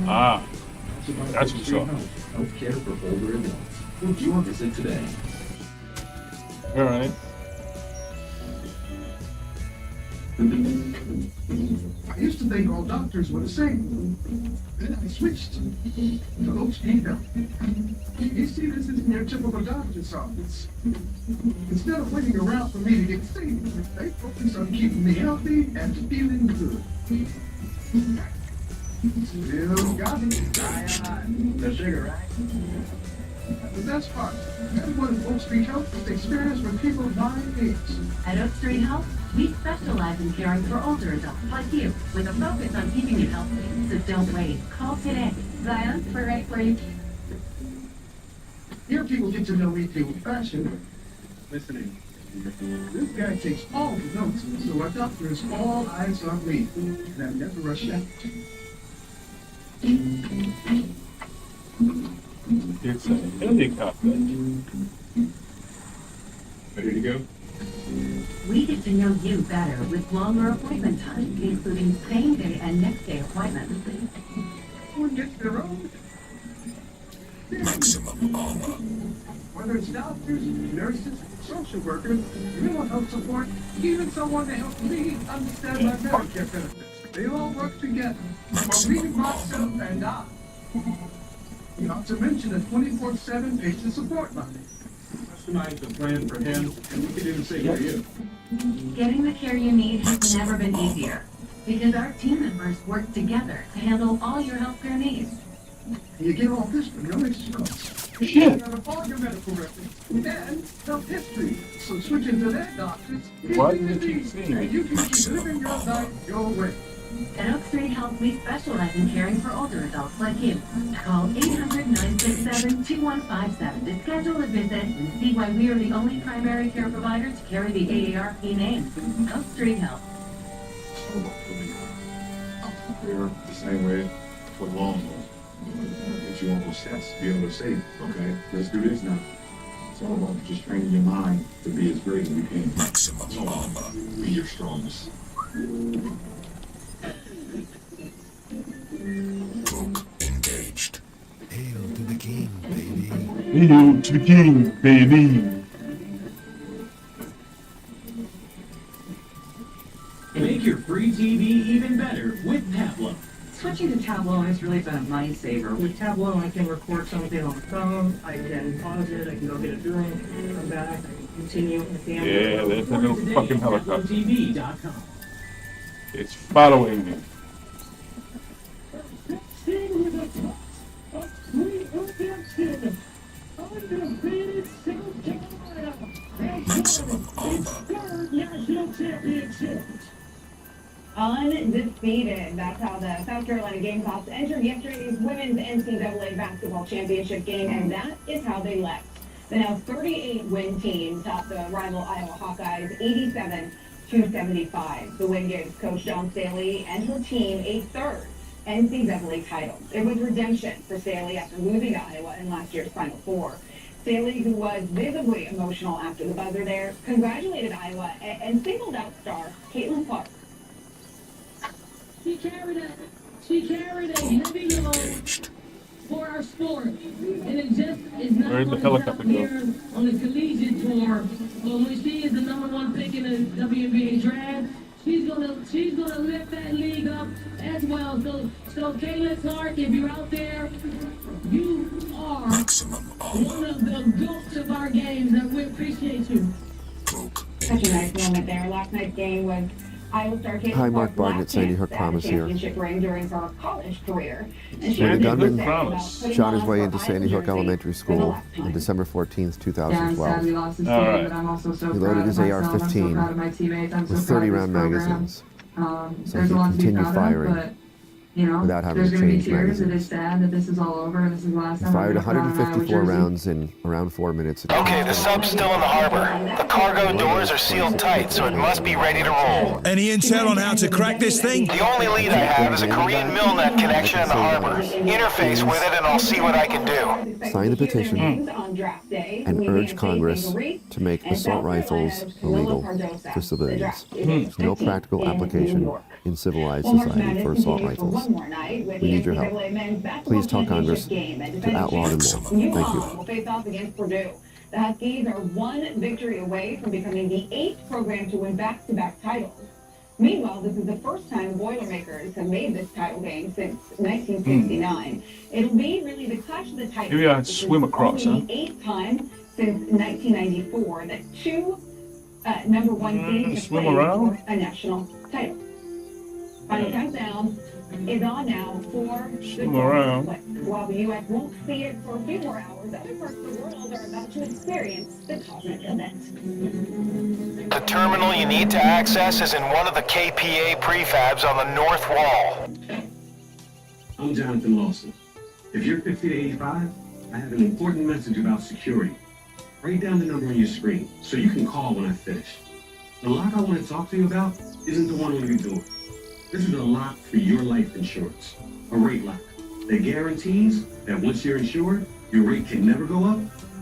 Ah, that's what's up. Healthcare for older adults. Book your visit today. All right. I used to think all doctors were the same. Then I switched to Oak Street Health. You see, this isn't your typical doctor's office. Instead of waiting around for me to get sick, they focus on keeping me healthy and feeling good. Still got it. The sugar, right? The best part, everyone at Oak Street Health is experienced with people my age. At Oak Street Health, we specialize in caring for older adults like you, with a focus on keeping you healthy. So don't wait. Call today. Zion, we're right for you. Here people get to know me through fashion. Listening. This guy takes all the notes, so our doctor is all eyes on me. And I never rush out. It's a helicopter. Ready to go? We get to know you better with longer appointment times, including same day and next day appointments. Everyone gets their own. Maximum armor. Whether it's doctors, nurses, social workers, mental health support, even someone to help me understand my Medicare benefits. They all work together. For me, myself, and I. Not to mention a 24/7 patient support line. Customize the plan for him, and we can even say for you. Getting the care you need has never been easier, because our team members work together to handle all your healthcare needs. You get all this for no extra cost. Shit. You have all your medical records and health history. So switching to that doctors, Why do you keep saying and you can keep living your life your way. At Oak Street Health, we specialize in caring for older adults like you. Call 800-967-2157 to schedule a visit and see why we are the only primary care provider to carry the AARP name. Oak Street Health. We're the same way for long haul. Get you on those steps to be able to say, okay, let's do this now. It's all about just training your mind to be as great as you can. Maximum armor. Be your strongest. Engaged. Hail to the king, baby. Hail to the king, baby. Make your free TV even better with Tableau. Switching to Tableau has really been a mindsaver. With Tableau, I can record something on the phone, I can pause it, I can go get a drink, come back, I can continue with the Yeah, there's a little fucking helicopter. TableauTV.com. It's following me. Maximum armor. Undefeated. That's how the South Carolina Gamecocks entered yesterday's women's NCAA basketball championship game, and that is how they left. The now 38-win team topped the rival Iowa Hawkeyes 87-75. The win gives Coach John Staley and her team a third NCAA title. It was redemption for Staley after losing to Iowa in last year's Final Four. Staley, who was visibly emotional after the buzzer there, congratulated Iowa and singled out star Caitlin Clark. She carried a heavy load for our sport, and it just is not going to happen here on the collegiate tour. But when she is the #1 pick in the WNBA draft, she's gonna lift that league up as well. So Caitlin Clark, if you're out there, you are one of the goats of our games, and we appreciate you. Such a nice moment there. Last night's game was Iowa star Caitlin Hi, Mark Clark's Barnett, last Sandy chance Hook to Promise have a here. championship ring during her college career. And she When the had gunman to say about putting shot his on way her into Iowa Sandy Hook jersey Elementary for the School last time. on December 14th, Yeah, I'm sad we 2012. lost this All game, right. but I'm also so He proud loaded of his myself. I'm so AR-15 proud of my teammates. I'm so with proud of 30 this round program. magazines, so There's he a lot to be continued proud firing of, but you know, without having there's to going to be change tears. It magazines. is sad that this is all over and this is the last He time fired I'm gonna put on an Iowa 154 jersey. rounds in around 4 minutes. Okay, the sub's still in the harbor. The cargo doors are sealed tight, so it must be ready to roll. Any intel on how to crack this thing? The only lead I have is a Korean Milnet connection in the harbor. Interface with it and I'll see what I can do. Sign the petition and urge Congress to make assault rifles illegal for civilians. There's no practical application in civilized society for assault rifles. We need your help. Please tell Congress to outlaw them all. Thank you. Will face off against Purdue. The Huskies are one victory away from becoming the 8th program to win back-to-back titles. Meanwhile, this is the first time Boilermakers have made this title game since 1969. It'll be really the clash of the titles. Maybe I'd swim across, only the 8th time since 1994 that two #1 seeds have swim played around? for a national title. Final countdown is on now for the Swim around. While the U.S. won't see it for a few more hours, other parts of the world are about to experience the cosmic event. The terminal you need to access is in one of the KPA prefabs on the north wall. I'm Jonathan Lawson. If you're 50 to 85, I have an important message about security. Write down the number on your screen so you can call when I finish. The lock I want to talk to you about isn't the one on your door. This is a lock for your life insurance, a rate lock that guarantees that once you're insured, your rate can never go up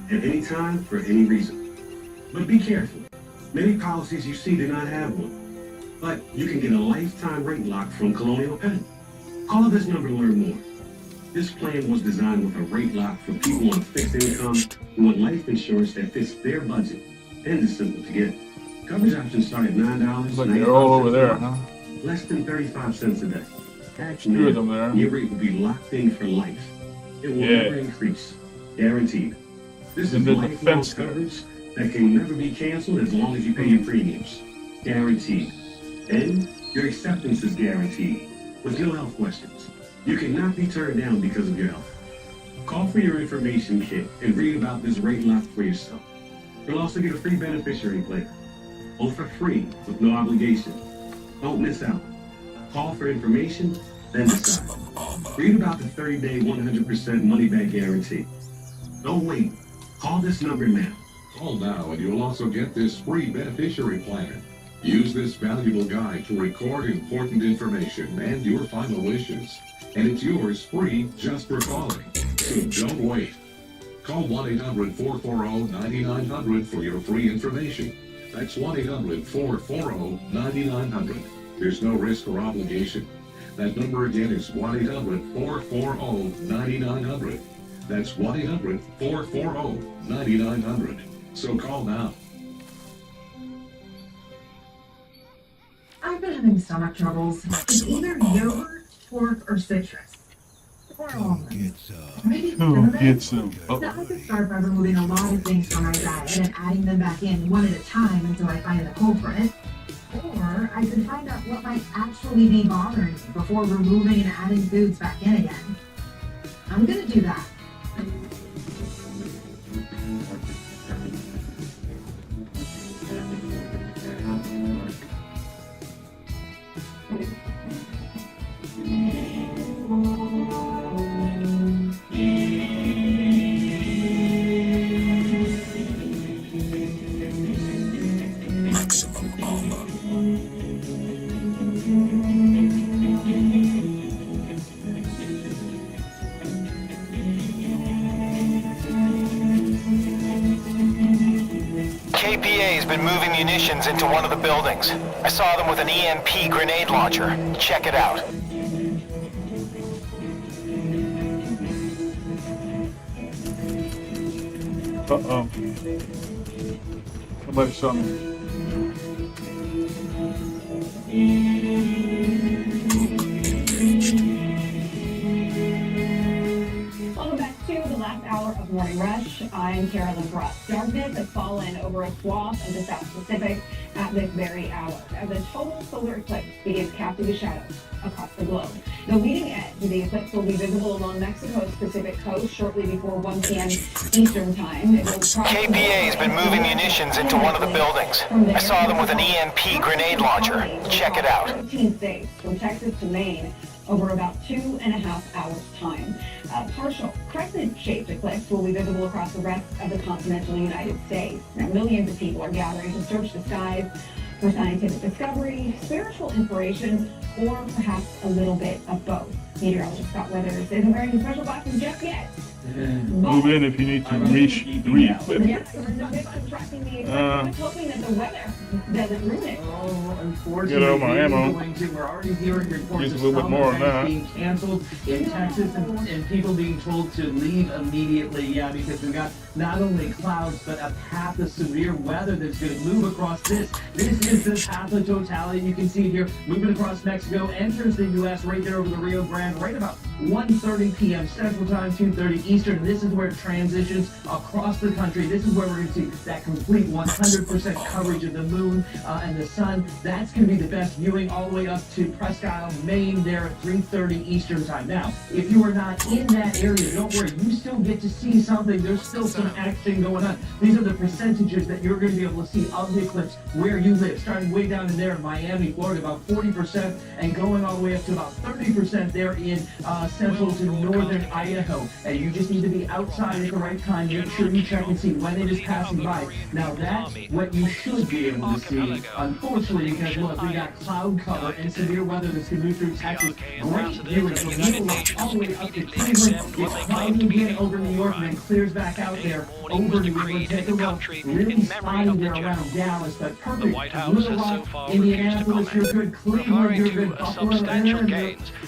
at any time for any reason. But be careful. Many policies you see do not have one. But you can get a lifetime rate lock from Colonial Penn. Call this number to learn more. This plan was designed with a rate lock for people on a fixed income who want life insurance that fits their budget and is simple to get. Coverage options start at $9. Like they're all over there, huh? Less than 35 cents a day. Two of them there. Your rate will be locked in for life. It will never increase. Guaranteed. This is lifelong coverage that can never be canceled as long as you pay your premiums. Guaranteed. And your acceptance is guaranteed. With no health questions. You cannot be turned down because of your health. Call for your information kit and read about this rate lock for yourself. You'll also get a free beneficiary plate. Both for free with no obligation. Don't miss out. Call for information, then decide. Read about the 30-day 100% money-back guarantee. Don't wait. Call this number now. Call now and you'll also get this free beneficiary plan. Use this valuable guide to record important information and your final wishes. And it's yours free just for calling. So don't wait. Call 1-800-440-9900 for your free information. That's 1-800-440-9900. There's no risk or obligation. That number again is 1-800-440-9900. That's 1-800-440-9900. So call now. I've been having stomach troubles. It's either yogurt, pork, or citrus. Or almonds. Maybe some of it. So I could start by removing a lot of things from my diet and adding them back in one at a time until I find the culprit. Or I could find out what might actually be bothering me before removing and adding foods back in again. I'm gonna do that. KPA's been moving munitions into one of the buildings. I saw them with an EMP grenade launcher. Check it out. Uh-oh. Somebody saw me. Welcome back to the last hour of Morning Rush. I'm Carolyn Bruss. Darkness has fallen over a swath of the South Pacific at this very hour as a total solar eclipse begins casting a shadow across the globe. The leading edge of the eclipse will be visible along Mexico's Pacific coast shortly before 1 p.m. Eastern Time. KPA's been moving munitions into one of the buildings. I saw them with an EMP grenade launcher. Check it out. 13 states from Texas to Maine over about 2.5 hours' time. A partial crescent-shaped eclipse will be visible across the rest of the continental United States. Now, millions of people are gathering to search the skies for scientific discovery, spiritual inspiration, or perhaps a little bit of both. Meteorologist Scott Weathers isn't wearing the special glasses just yet. Move in if you need to re-equip. Yes, so there's no big subtracting the eclipse. Just hoping that the weather doesn't ruin it. Oh, unfortunately, Get out my ammo. We're already hearing reports Use of a little bit some more on events that. being canceled in Texas and people being told to leave immediately. Yeah, because we've got not only clouds, but a path of severe weather that's going to move across this. This is the path of totality. You can see it here, moving across Mexico, enters the U.S. right there over the Rio Grande, right about 1:30 p.m. Central Time, 2:30 Eastern. This is where it transitions across the country. This is where we're going to see that complete 100% coverage of the moon and the sun. That's going to be the best viewing all the way up to Presque Isle, Maine, there at 3:30 Eastern Time. Now, if you are not in that area, don't worry. You still get to see something. There's still some action going on. These are the percentages that you're going to be able to see of the eclipse where you live. Starting way down in there in Miami, Florida, about 40%, and going all the way up to about 30% there in central to northern Idaho. And you just need to be outside at the right time. Make sure you check and see when it is passing by. Now that's what you should be able to see. Unfortunately, because look, we got cloud cover and severe weather that's going to move through Texas. Great viewing from Little Rock all the way up to Cleveland. It's cloudy again over New York and then clears back out there over New England. Take a look. Really spotty there around Dallas, but perfect. Little Rock, Indianapolis, you're good. Cleveland, you're good. Buffalo,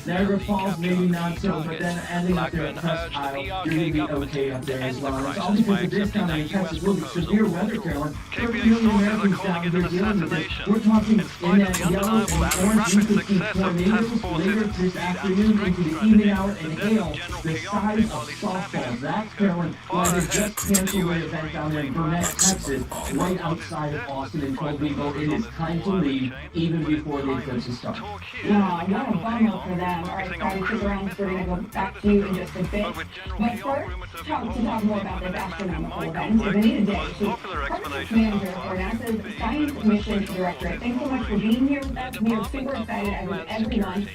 Niagara Falls, maybe not so, but then ending up there at Presque Isle, you're going to be okay up there as well. It's all because of this county in Texas will be severe weather, Carolyn. 30 million Americans down there dealing with it. We're talking in that yellow and orange, you can see tornadoes later this afternoon into the evening hour and hail the size of softballs. That's, Carolyn, why they just canceled the event down there in Burnett, Texas, right outside of Austin, and told people it is time to leave even before the eclipse starts. What a bummer for them. All right, Scotty, stick around. We're going to go back to you in just a bit. But first, to talk more about this astronomical event is Anita Day. She's Partnerships Manager for NASA's Science Mission Directorate. Thanks so much for being here with us. We are super excited as with everyone.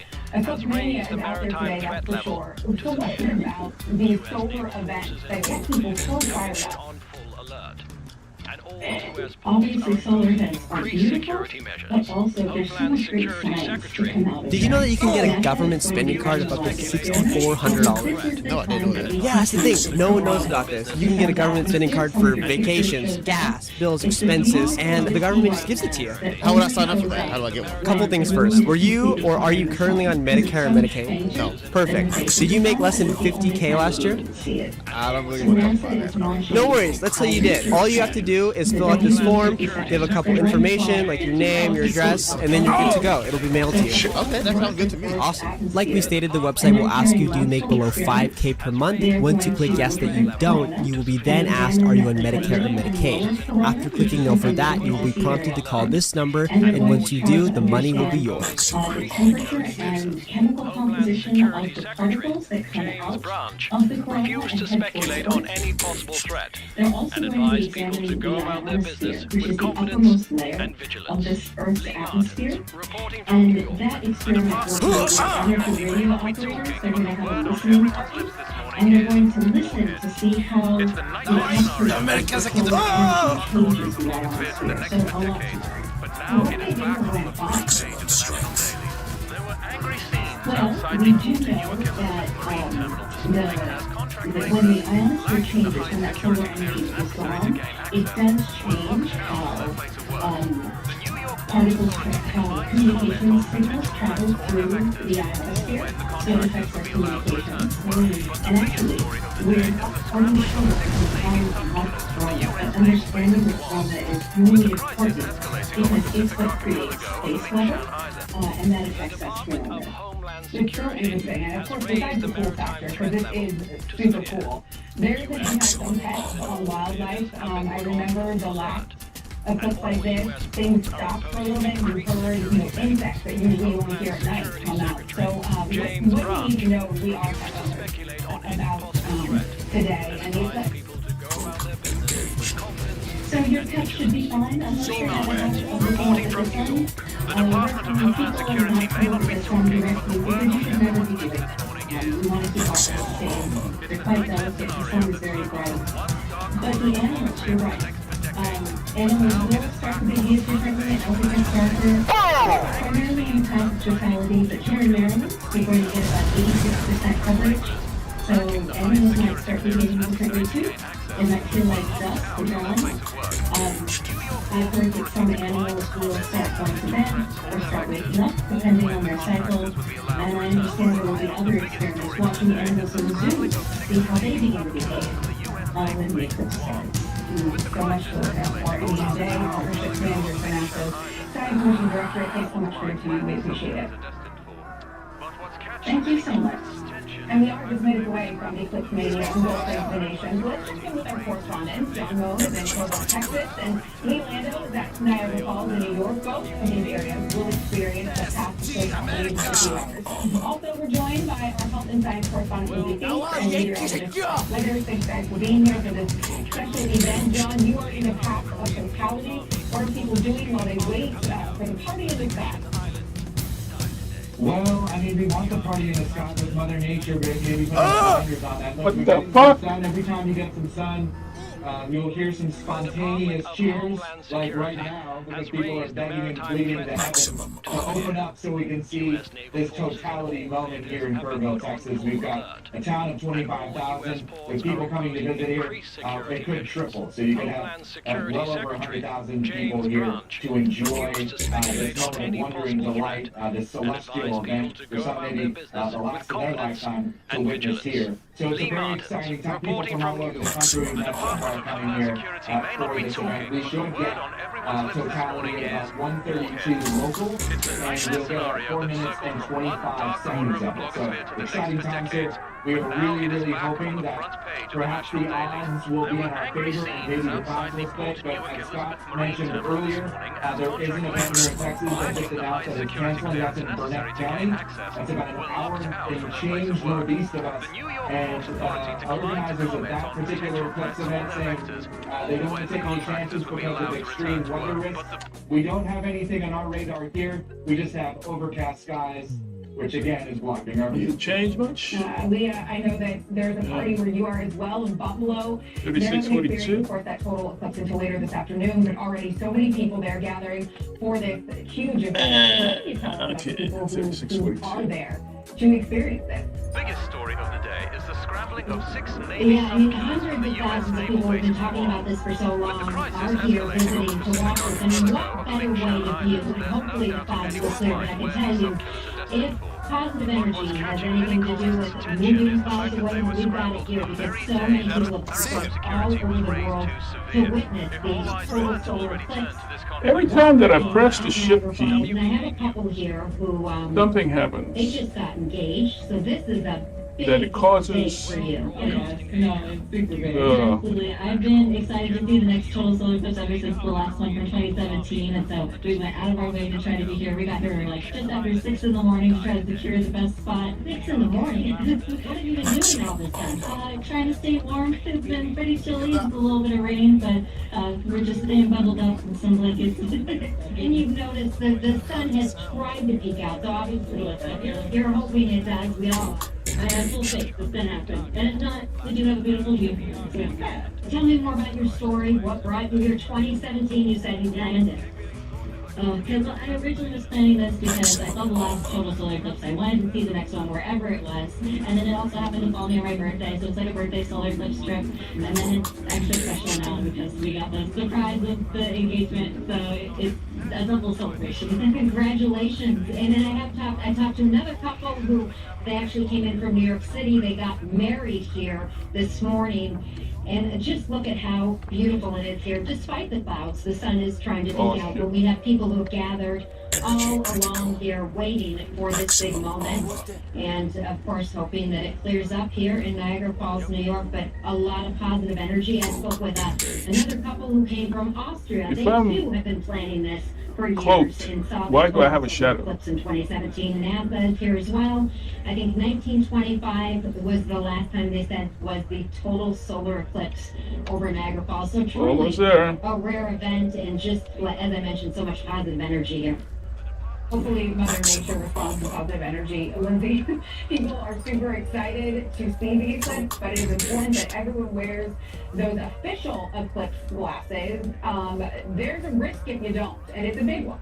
Social media is out there today, that's for sure. So what's it about these solar events that get people so fired up? Obviously, solar events are beautiful, but also there's so much great science to come out of it. Did you know that you can get a government spending card of up to $6,400? No, I didn't know that. Yeah, that's the thing. No one knows about this. You can get a government spending card for vacations, gas, bills, expenses, and the government just gives it to you. How would I sign up for that? How do I get one? Couple things first. Were you or are you currently on Medicare or Medicaid? No. Perfect. Did you make less than $50K last year? I don't really want to talk about that. No worries. Let's say you did. All you have to do is fill out this form, give a couple information like your name, your address, and then you're good to go. It'll be mailed to you. Okay, that sounds good to me. Awesome. Like we stated, the website will ask you, do you make below $5K per month? Once you click yes that you don't, you will be then asked, are you on Medicare or Medicaid? After clicking no for that, you will be prompted to call this number, and once you do, the money will be yours. The temperature and chemical composition of the particles that come out of the corona refuse to speculate on any possible threat They're also and going to be advise people to examining go the about their ionosphere, business which is with the confidence uppermost layer and of vigilance. this Earth's atmosphere. Reporting And that experiment will be with radio operators. They're going to have a listening party, and they're going to listen to see how the atmosphere changes the ionosphere. So a lot to learn. What they do for that box. There were angry scenes Well, we do know that when the ionosphere changes, when that solar energy is gone, it does change how particles, communication signals travel through the ionosphere. So it affects our communications. And actually, we're unsure from how corona, but understanding the corona is really important because it's what creates space weather, and that affects us tremendously. It's so interesting, and of course, besides the cool factor, because it is super cool, there's an impact on pets, on wildlife. I remember the last eclipse like this, things stopped for a little bit, and you heard, insects that usually you only hear at night come out. So, what do you need to know we are about today and the eclipse? So your pet should be fine. I'm not sure how much reporting from you. The Department of Homeland Security may not be talking. You should never be doing that. We want to keep our pets safe. They're quite delicate. The sun is very bright. But the animals, you're right. Animals will start to be used differently and open starter. Primarily in past fatalities, but here in Maryland, we're going to get about 86% coverage. So animals might start behaving differently too. They might feel like dust or dawn. I've heard that some animals will start going to bed or start waking up depending on their cycles. And I understand there will be other experiments watching animals in the zoo, see how they begin to behave when the eclipse starts. So much for our AEJ, Partnership Manager for NASA's Science Mission Director. Thanks so much for your time. We appreciate it. Thank you so much. And we are just minutes away from the eclipse mania and world explanations. Let's check in with our correspondents, John Rose in Corval, Texas, and Lee Lando is at Niagara Falls in New York. Both of these areas will experience the past totality in a few hours. Also, we're joined by our health and science correspondent, Lee Thies, and meteorologist Weather. Thanks guys for being here for this special event. John, you are in a path of totality. What are people doing while they wait for the party of the sky? Well, I mean, we want the party in the sky with Mother Nature, but maybe put blinders on that. What the fuck? Sun, every time you get some sun, you'll hear some spontaneous cheers, like right now, because people are begging and pleading to heaven to open up so we can see this totality moment here in Kerrville, Texas. We've got a town of 25,000 with people coming to visit here. It could triple, so you could have well over 100,000 people here to enjoy this moment of wonder and delight, this celestial event for some maybe the last of their lifetime to witness here. So it's a very exciting time. People from all over the country are coming here for this event. We should get totality at about 1:32 local, and we'll get 4 minutes and 25 seconds of it. So exciting times here. We're really hoping that perhaps the odds will be in our favor and maybe the odds will split, but as Scott mentioned earlier, there is an event here in Texas that just announced that it's canceling. That's in Burnett County. That's about an hour and change northeast of us. And organizers of that particular eclipse event saying they don't want to take any chances because of extreme weather risks. We don't have anything on our radar here. We just have overcast skies, which again is blocking our view. Change much? Leah, I know that there's a party where you are as well in Buffalo. 36:42. Of course, that total eclipse until later this afternoon, but already so many people there gathering for this huge event. People who are there to experience this. Biggest story of the day is the scrambling of 6 Navy Yeah, I mean, hundreds of thousands of people have been talking about this for so long, are here visiting to watch this. I mean, what better way to view? Hopefully the fog will clear, but I can tell you, if positive energy has anything to do with moving fog away, we've got it here because so many people have come all over the world to witness the total solar eclipse. Every time that I press the shift key, And I have a couple here who something happens. they just got engaged, so this is a That it causes. for you. No, it's super big. Absolutely. I've been excited to see the next total solar eclipse ever since the last one from 2017, and so we went out of our way to try to be here. We got here like just after 6 in the morning to try to secure the best spot. 6 in the morning? What have you been doing all this time? Trying to stay warm. It's been pretty chilly. It's a little bit of rain, but we're just staying bundled up in some blankets. And you've noticed that the sun has tried to peek out, so obviously you're hoping it does. We all. I have full faith it's gonna happen. And if not, we do have a beautiful view here. Tell me more about your story. What brought you here? 2017, you said you landed. Because I originally was planning this because I saw the last total solar eclipse. I wanted to see the next one wherever it was. And then it also happened to fall near my birthday, so it's like a birthday solar eclipse trip. And then it's extra special now because we got the surprise of the engagement. So it's a double celebration. Congratulations. And then I talked to another couple who they actually came in from New York City. They got married here this morning. And just look at how beautiful it is here. Despite the clouds, the sun is trying to take out, but we have people who have gathered all along here waiting for this big moment. And of course, hoping that it clears up here in Niagara Falls, New York, but a lot of positive energy. I spoke with another couple who came from Austria. They too have been planning this for years and saw why do I have a shadow? Eclipse in 2017. NASA is here as well. I think 1925 was the last time they said was the total solar eclipse over Niagara Falls. So truly a rare event, and just as I mentioned, so much positive energy here. Hopefully Mother Nature responds to positive energy. Lindsay, people are super excited to see the eclipse, but it is important that everyone wears those official eclipse glasses. There's a risk if you don't, and it's a big one.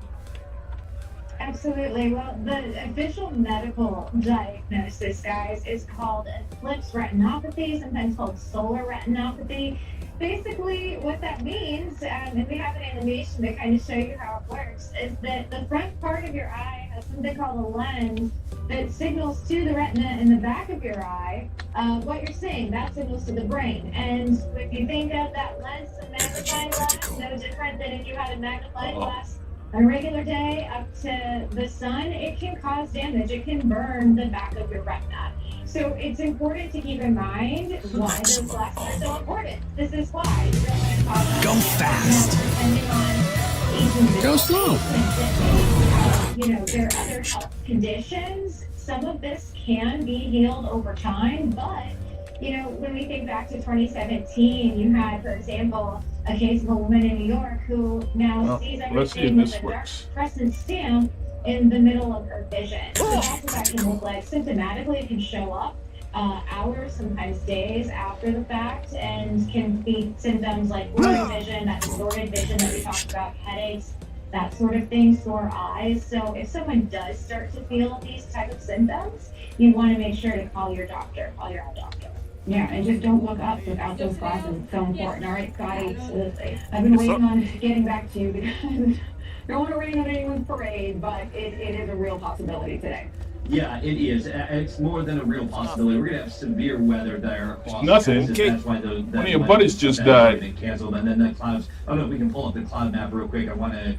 Absolutely. Well, the official medical diagnosis, guys, is called eclipse retinopathy, sometimes called solar retinopathy. Basically, what that means, and we have an animation to kind of show you how it works, is that the front part of your eye has something called a lens that signals to the retina in the back of your eye what you're seeing. That signals to the brain. And if you think of that lens, a magnifying glass, no different than if you had a magnifying glass on a regular day up to the sun, it can cause damage. It can burn the back of your retina. So it's important to keep in mind why those glasses are so important. This is why. Go fast. Go slow. You know, there are other health conditions. Some of this can be healed over time, but, you know, when we think back to 2017, you had, for example, a case of a woman in New York who now sees everything with a dark crescent stamp in the middle of her vision. So that's what that can look like. Symptomatically, it can show up hours, sometimes days after the fact, and can be symptoms like blurry vision, that distorted vision that we talked about, headaches, that sort of thing, sore eyes. So if someone does start to feel these type of symptoms, you want to make sure to call your doctor, call your eye doctor. Yeah, and just don't look up without those glasses. It's so important. All right, Scotty, I've been waiting on getting back to you because I don't want to rain on anyone's parade, but it is a real possibility today. Yeah, it is. It's more than a real possibility. We're gonna have severe weather there across nothing. Texas. That's why one of your buddies just died. Been canceled, and then the clouds. Oh no, we can pull up the cloud map real quick. I want to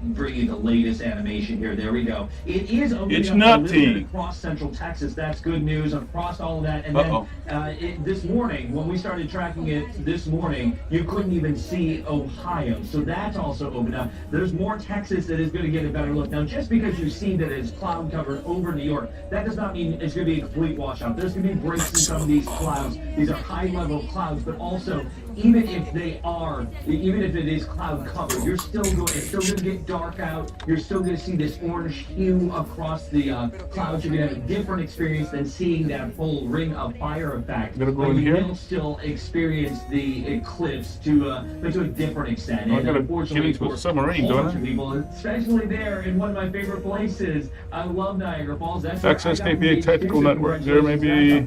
bring you the latest animation here. There we go. It is opening up a little bit across central Texas. That's good news across all of that. And then this morning, when we started tracking it this morning, you couldn't even see Ohio. So that's also opened up. There's more Texas that is going to get a better look. Now, just because you see that it's cloud covered over New York, that does not mean it's going to be a complete washout. There's going to be breaks in some of these clouds. These are high level clouds, but also even if it is cloud covered, it's still going to get dark out. You're still going to see this orange hue across the clouds. You're going to have a different experience than seeing that full ring of fire effect. Gonna go but in you here? will still experience the eclipse to a different extent. I And got a unfortunately, feeling for submarine, for a don't bunch I? of people, especially there in one of my favorite places. I love Niagara Falls. That's Access KPA Tactical Network. There may be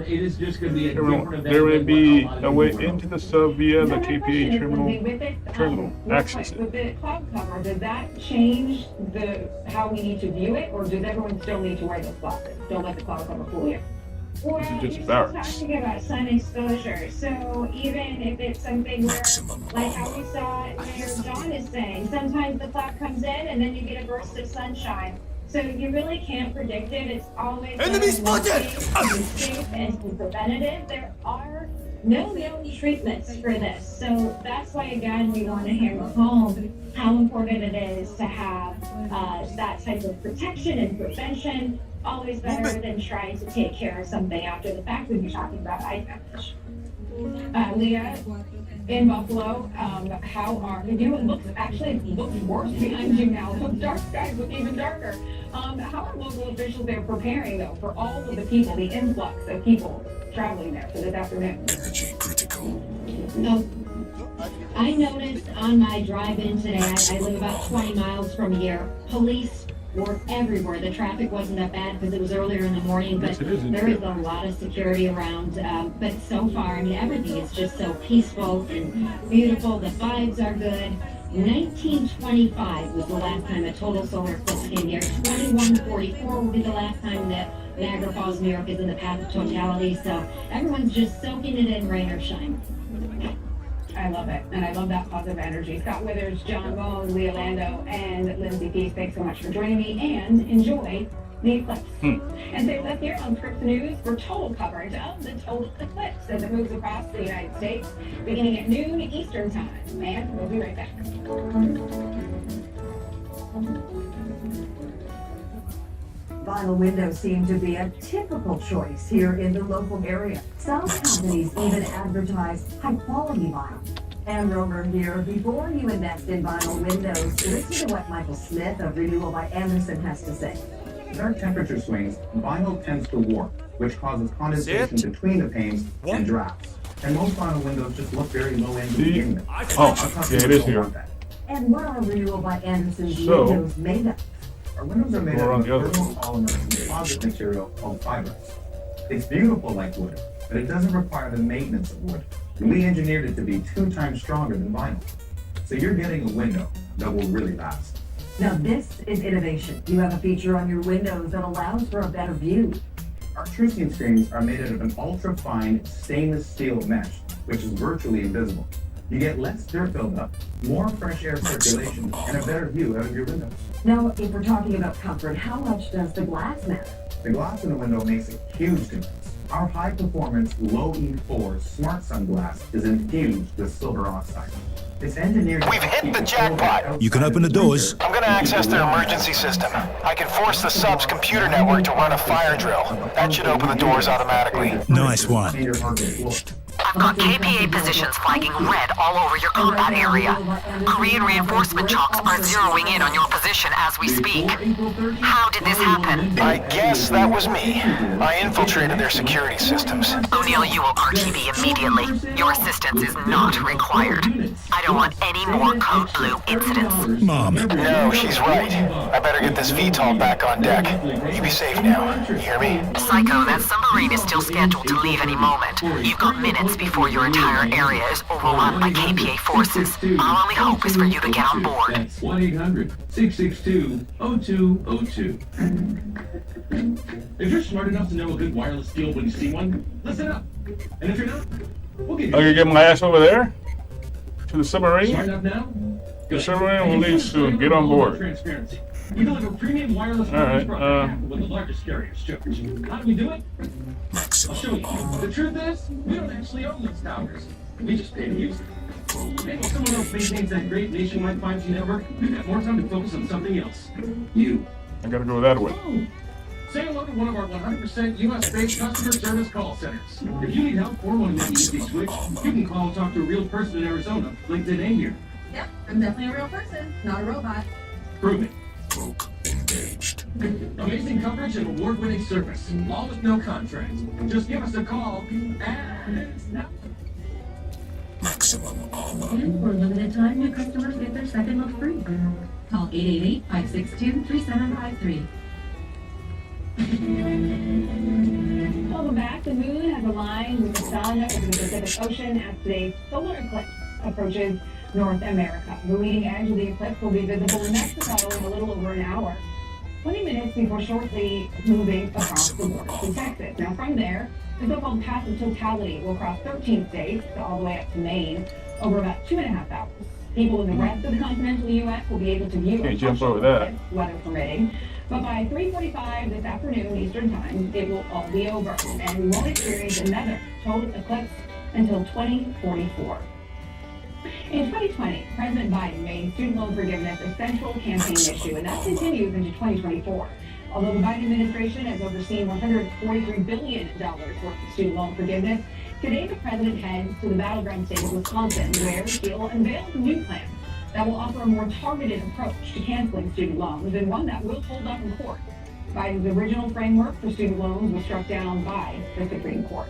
it is just going to be a different event. there may than be what a way into the sub via the KPA terminal access. With the cloud cover, does that change how we need to view it, or does everyone still need to wear those glasses? Don't let the cloud cover fool you. Well, just you're barracks. talking about sun exposure. So even if it's something where, like how we saw where John is saying, sometimes the cloud comes in and then you get a burst of sunshine. So you really can't predict it. It's always Enemy spotted! safe and preventative. There are no known treatments for this. So that's why, again, we want to hammer home how important it is to have that type of protection and prevention. Always better than trying to take care of something after the fact when you're talking about eye damage. Leah, in Buffalo, how are you? It looks worse behind you now. Those dark skies look even darker. How are local officials there preparing, though, for all of the people, the influx of people traveling there for this afternoon? Energy critical. No. I noticed on my drive-in today, I live about 20 miles from here, police were everywhere. The traffic wasn't that bad because it was earlier in the morning, but there is a lot of security around. But so far, I mean, everything is just so peaceful and beautiful. The vibes are good. 1925 was the last time a total solar eclipse came here. 2144 will be the last time that Niagara Falls, New York is in the path of totality. So everyone's just soaking it in, rain or shine. I love it, and I love that positive energy. Scott Withers, John Bone, Leah Lando, and Lindsay Peace, thanks so much for joining me, and enjoy the eclipse. And stay with us here on Scripps News for total coverage of the total eclipse as it moves across the United States, beginning at noon Eastern Time. And we'll be right back. Vinyl windows seem to be a typical choice here in the local area. Some companies even advertise high-quality vinyl. And Romer here, before you invest in vinyl windows, listen to what Michael Smith of Renewal by Anderson has to say. During temperature swings, vinyl tends to warp, which causes condensation between the panes and drafts. And most vinyl windows just look very low-end to begin with. Oh, yeah, it is here. And what are Renewal by Anderson's windows made of? Our windows are made of a thermopolymer composite material called fiber. It's beautiful like wood, but it doesn't require the maintenance of wood. We engineered it to be 2 times stronger than vinyl. So you're getting a window that will really last. Now this is innovation. You have a feature on your windows that allows for a better view. Our TrueScene screens are made out of an ultra-fine stainless steel mesh, which is virtually invisible. You get less dirt buildup, more fresh air circulation, and a better view out of your windows. Now, if we're talking about comfort, how much does the glass matter? The glass in the window makes a huge difference. Our high-performance, low E4 smart sunglass is infused with silver oxide. It's engineered. We've hit the jackpot. You can open the doors. I'm gonna access their emergency system. I can force the sub's computer network to run a fire drill. That should open the doors automatically. Nice one. I've got KPA positions flagging red all over your combat area. Korean reinforcement chocks are zeroing in on your position as we speak. How did this happen? I guess that was me. I infiltrated their security systems. O'Neill, you will RTB immediately. Your assistance is not required. I don't want any more Code Blue incidents. Mom. No, she's right. I better get this VTOL back on deck. You be safe now. You hear me? Psycho, that submarine is still scheduled to leave any moment. You've got minutes before your entire area is overrun by KPA forces. Our only hope is for you to get on board. That's 1-800-662-0202. If you're smart enough to know a good wireless deal when you see one, listen up. And if you're not, we'll give you. I'm gonna get my ass over there to the submarine. Smart enough now? The submarine will leave soon. Get on board. Transparency. We deliver premium wireless All right. with the largest carriers charge. How do we do it? I'll show you. The truth is, we don't actually own these towers. We just pay to use them. And while someone else maintains that great nationwide 5G network, we've got more time to focus on something else. You. I gotta go that way. Say hello to one of our 100% US-based customer service call centers. If you need help or want to make an easy switch, you can call and talk to a real person in Arizona, like Danae here. Yep, I'm definitely a real person, not a robot. Prove it. Engaged. Amazing coverage and award-winning service, all with no contract. Just give us a call and snap. Maximum And for a limited time, new customers get their second month free. Call 888-562-3753. Welcome back. The moon has aligned with the sun over the Pacific Ocean as today's solar eclipse approaches North America. The leading edge of the eclipse will be visible in Mexico in a little over an hour, 20 minutes before shortly moving across the border to Texas. Now from there, the so-called path of totality will cross 13 states all the way up to Maine over about 2.5 hours. People in the rest of the continental U.S. will be able to view Can't jump over that. weather permitting. But by 3:45 this afternoon Eastern Time, it will all be over, and we won't experience another total eclipse until 2044. In 2020, President Biden made student loan forgiveness a central campaign issue, and that continues into 2024. Although the Biden administration has overseen $143 billion worth of student loan forgiveness, today the president heads to the battleground state of Wisconsin, where he'll unveil a new plan that will offer a more targeted approach to canceling student loans, and one that will hold up in court. Biden's original framework for student loans was struck down by the Supreme Court.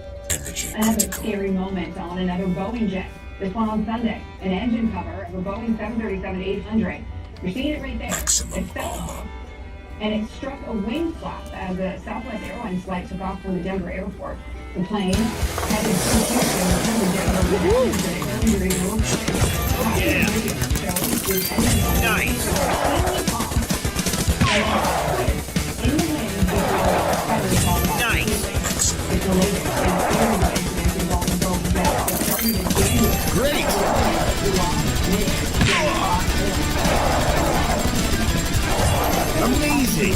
Another scary moment on another Boeing jet. This one on Sunday, an engine cover of a Boeing 737-800. You're seeing it right there. It fell off, and it struck a wing flap as a Southwest Airlines flight took off from the Denver airport. The plane headed to Houston to Denver with Nice. Great! Amazing!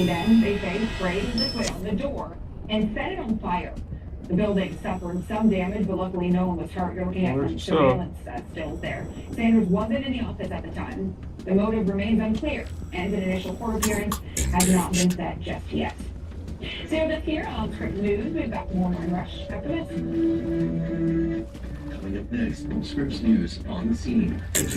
Then they say sprayed liquid on the door and set it on fire. The building suffered some damage, but luckily no one was hurt. You're looking at some surveillance stills there. Sanders wasn't in the office at the time. The motive remains unclear, and an initial court appearance has not been set just yet. So that's here on Scripps News. We've got more on Rush after this. Coming up next on Scripps News on the scene. This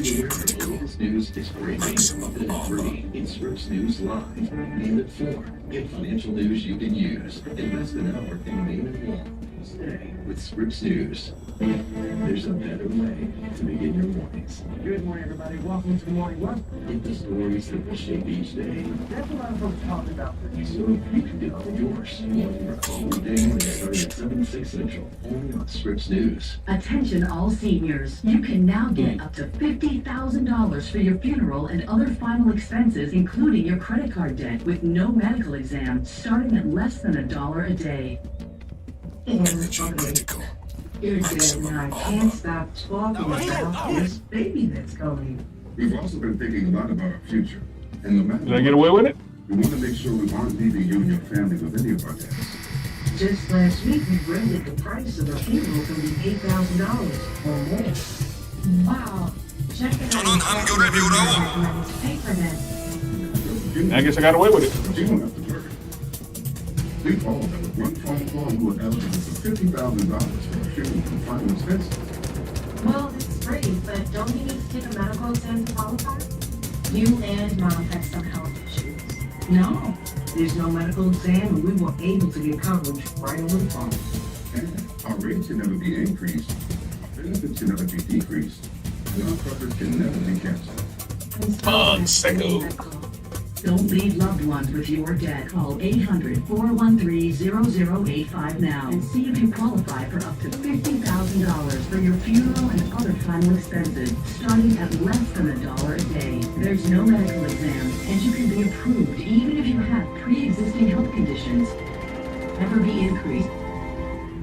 news is breaking up at 3 in Scripps News Live. And at 4, get financial news you can use. Invest an hour in Main and Wall. Stay with Scripps News. There's a better way to begin your mornings. Good morning, everybody. Welcome to the Morning Rush. Get the stories that will shape each day. That's what a lot of folks talk about. So you can get yours. Morning Rush. Weekday morning starting at 7, 6 Central. Only on Scripps News. Attention all seniors. You can now get up to $50,000 for your funeral and other final expenses, including your credit card debt, with no medical exam, starting at less than $1 a day. You're dead, and I can't stop talking about this baby that's coming. We've also been thinking a lot about our future. And no matter Did I get away with it? we want to make sure we aren't leaving you and your family with any of our debts. Just last week, we rented the price of a funeral can be $8,000 or more. Wow. Check it out. Pay for that. I guess I got away with it. You don't have to worry. We all have one phone call who are eligible for $50,000 for a funeral and final expenses. Well, it's free, but don't you need to take a medical exam to qualify? You and Mom had some health issues. No, there's no medical exam, and we were able to get coverage right over the phone. And our rates can never be increased, our benefits can never be decreased, and our coverage can never be canceled. Fun, sicko. Don't leave loved ones with your debt. Call 800-413-0085 now and see if you qualify for up to $50,000 for your funeral and other final expenses, starting at less than $1 a day. There's no medical exam, and you can be approved even if you have pre-existing health conditions. Never be increased,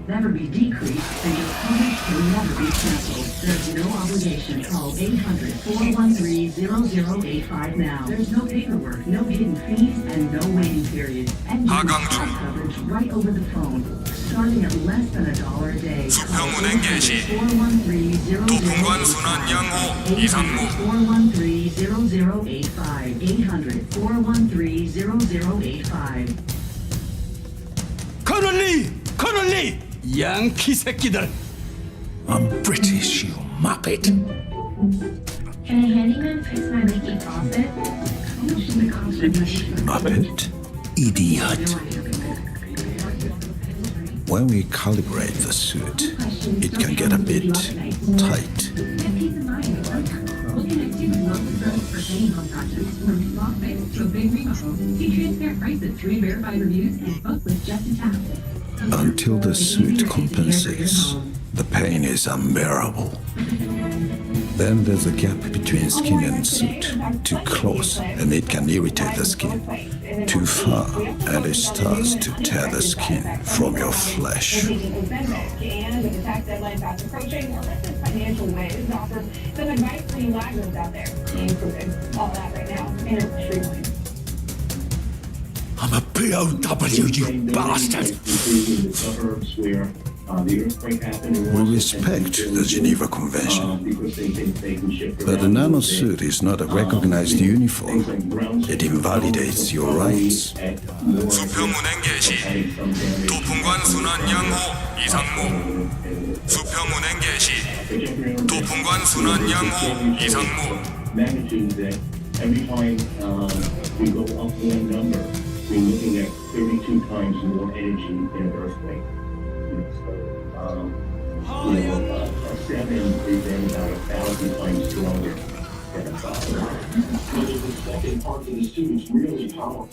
never be decreased, and your coverage can never be canceled. There's no obligation. Call 800-413-0085 now. There's no paperwork, no hidden fees, and no waiting period. And you can get coverage right over the phone, starting at less than $1 a day. 수평운행 개시. 413-0085. 도풍관 순환 양호 이상무. 413-0085. 800-413-0085. Colonel! 양키 새끼들! I'm British, you muppet. Can a handyman fix my leaky faucet? How much does it cost for Muppet? Idiot. When we calibrate the suit, it can get a bit tight. And keep in mind, we'll connect you with local service for any home projects, from small fix to a big remodel. See transparent prices, 3 verified reviews, and book with just a tap. Until the suit compensates, the pain is unbearable. Then there's a gap between skin and suit. Too close, and it can irritate the skin. Too far, and it starts to tear the skin from your flesh. And with the tax deadline fast approaching, Progressive Financial Ways offers some advice for you laggards out there, including all that right now in a streamline. I'm a POW, you bastard! We respect the Geneva Convention, but the nanosuit is not a recognized uniform. It invalidates your rights. 수평운행 개시. 도풍관 순환 양호 이상무. 수평운행 개시. 도풍관 순환 양호 이상무. Every time we go up one number, we're looking at 32 times more energy in an earthquake. A 7 is then about 1,000 times stronger than a 5. So there's the second part to this too, it's really powerful.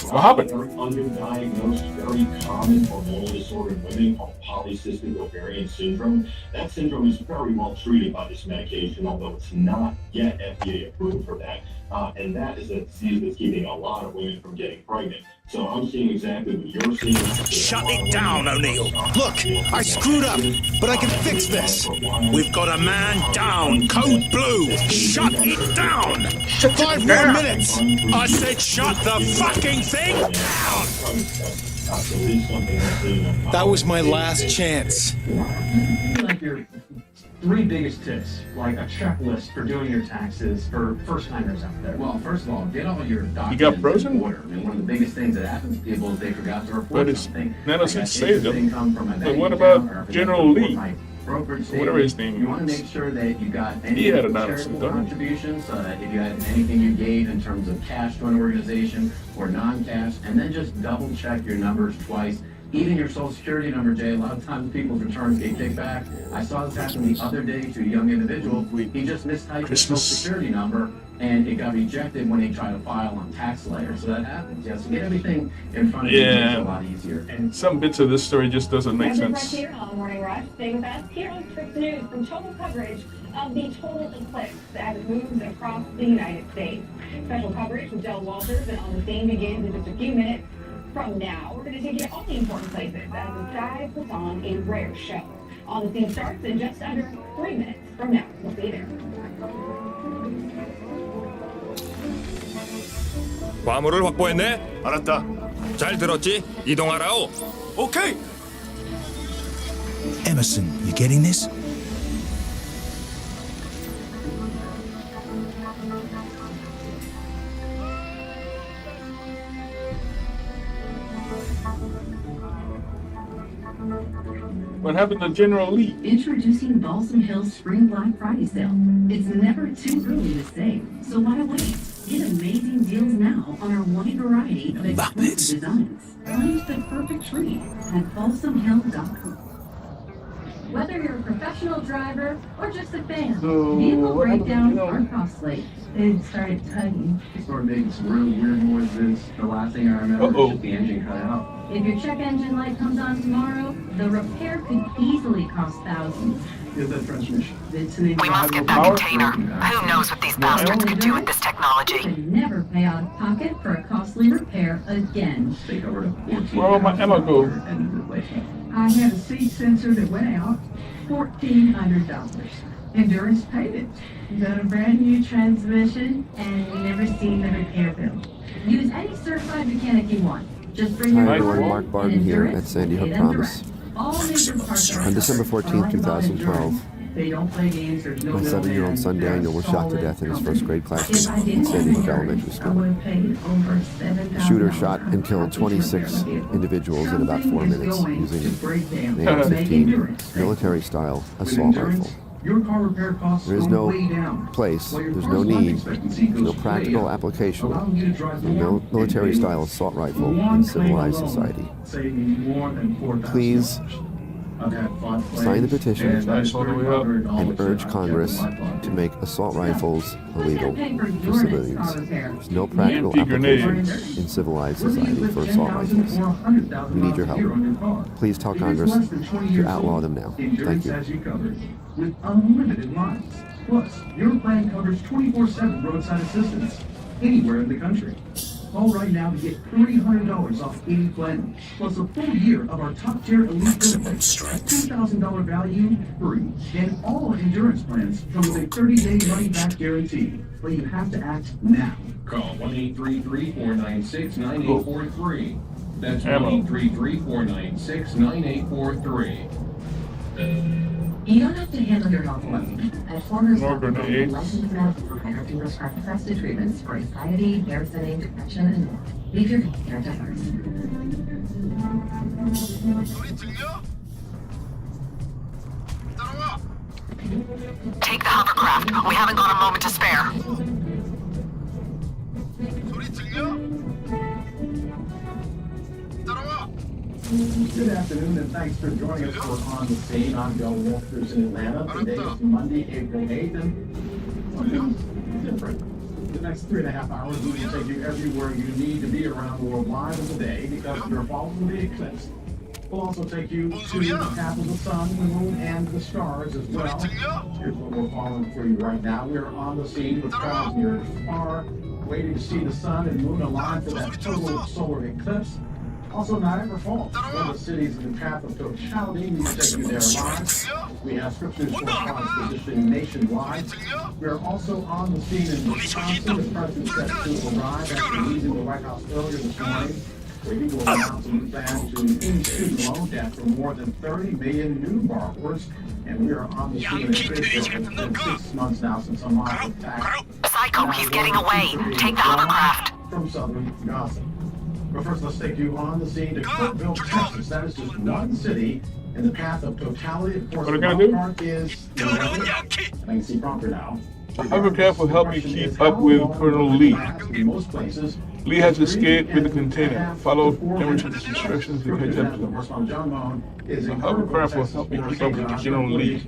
What happened? Very underdiagnosed, very common hormonal disorder in women called polycystic ovarian syndrome. That syndrome is very well treated by this medication, although it's not yet FDA approved for that. And that is a disease that's keeping a lot of women from getting pregnant. So I'm seeing exactly what you're seeing. Shut it down, O'Neill. Look, I screwed up, but I can fix this. We've got a man down. Code blue. Shut it down. 5 more minutes. I said shut the fucking thing down. That was my last chance. Like your 3 biggest tips, like a checklist for doing your taxes for first-timers out there. Well, first of all, get all your documents You got frozen? in order. I mean, one of the biggest things that happens to people is they forgot to report But it's something. Nanocent saved him. But But what about General Lee? Whatever his name You want to was. make sure that you got any He had a charitable Nanocent, don't he? contributions, if you had anything you gave in terms of cash to an organization or non-cash, and then just double check your numbers twice. Even your social security number, Jay, a lot of times people's returns get kicked back. I saw this happen the other day to a young individual. He just mistyped his social security number and it got rejected when he tried to file on TaxSlayer. So that happens. Yeah, so get everything in front of you. It's a lot easier. And some bits of this story just doesn't make sense. Here on Morning Rush, stay with us here on Trix News for total coverage of the total eclipse as it moves across the United States. Special coverage with Del Walters and On the Scene begins in just a few minutes. From now, we're going to take you to all the important places as the sky puts on a rare show. On the Scene starts in just under 3 minutes from now. We'll see you there. 과물을 확보했네. 알았다. 잘 들었지? 이동하라오. 오케이. Emerson, you getting this? What happened to General Lee? Introducing Balsam Hill's Spring Black Friday sale. It's never too early to save, so why wait? Get amazing deals now on our wide variety of exclusive designs. Find the perfect tree at balsamhill.com. Whether you're a professional driver or just a fan, So, vehicle what happened to breakdowns General are Lee? costly. They started tugging. Started making some really weird noises. The last thing I remember was just the engine cut out. If your check engine light comes on tomorrow, the repair could easily cost thousands. Get that transmission. We must get that container. Who knows what these bastards could do with this technology? Could never pay out of pocket for a costly repair again. They covered up 14 Where will my ammo go? I had a seat sensor that went out, $1,400. Endurance paid it. Got a brand new transmission and we never seen the repair bill. Use any certified mechanic you want. Just bring Hi your everyone, card Mark Barton and here endurance, at Sandy Hook pay them Promise. direct. All major parts On December 14, 2012, They don't play games, there's no my 7-year-old son Daniel was shot to death in his first grade classroom at Sandy Hook Elementary I School. would have paid over The $7,000. shooter shot and killed 26 individuals in about 4 minutes using an AR-15 military-style assault rifle. Your car repair costs There is go no way down. place, While your there's car's no life need, expectancy there's no goes practical way up, application allowing you to drive of a more military-style assault rifle in civilized society. saving more than $4,000. Please I've had 5 sign the claims, petition and that is $3,500 and urge that I've Congress kept in my pocket. to make assault rifles illegal Pay for for your next civilians. car repair. There's no practical Empty application grenades. in civilized Whether you society live for assault 10,000 rifles. or 100,000 We need your miles a year on your car. help. Please tell If it's Congress less than 20 to years outlaw old, them now. Insurance Thank you. has you covered with unlimited miles. Plus, your plan covers 24/7 roadside assistance anywhere in the country. Call right now to get $300 off any plan, plus a full year of our top-tier elite benefits. $2,000 value free, and all endurance plans come with a 30-day money-back guarantee. But you have to act now. Call 1-833-496-9843. That's Ammo. 1-833-496-9843. You don't have to handle your health alone. At Former's More grenades. licensed medical provider to prescribe trusted treatments for anxiety, hair thinning, depression, and more. Leave your healthcare to ours. Take the hovercraft. We haven't got a moment to spare. Good afternoon, and thanks for joining us for On the Scene. I'm Bill Walters in Atlanta. Today is Monday, April 8th, and something's different. The next 3.5 hours, we will take you everywhere you need to be around the world live of the day because you're following the eclipse. We'll also take you to the path of the sun, the moon, and the stars as well. Here's what we're following for you right now. We're on the scene with crowds near and far, waiting to see the sun and moon align for that total solar eclipse. Also, Niagara Falls, one of the cities in the path of totality. We will take you there live. We have scriptures for God's positioning nationwide. We are also on the scene in Wisconsin. The president set to arrive after leaving the White House earlier this morning, where he will announce a new plan to end student loan debt for more than 30 million new borrowers. And we are on the scene in Crysis. It's been 6 months now since a mob attack. Psycho, he's getting away. Take the hovercraft. From southern Gaza. But first, let's take you on the scene to Kirkville, Texas. That is just one city in the path of totality. Of course, What are the we gonna do? part is and I can see proper now. Hovercraft will help you keep up with Colonel Lee. In most places, Lee has escaped with the container. Follow Emerson's instructions to catch up to him. The hovercraft will help you keep up with General Lee.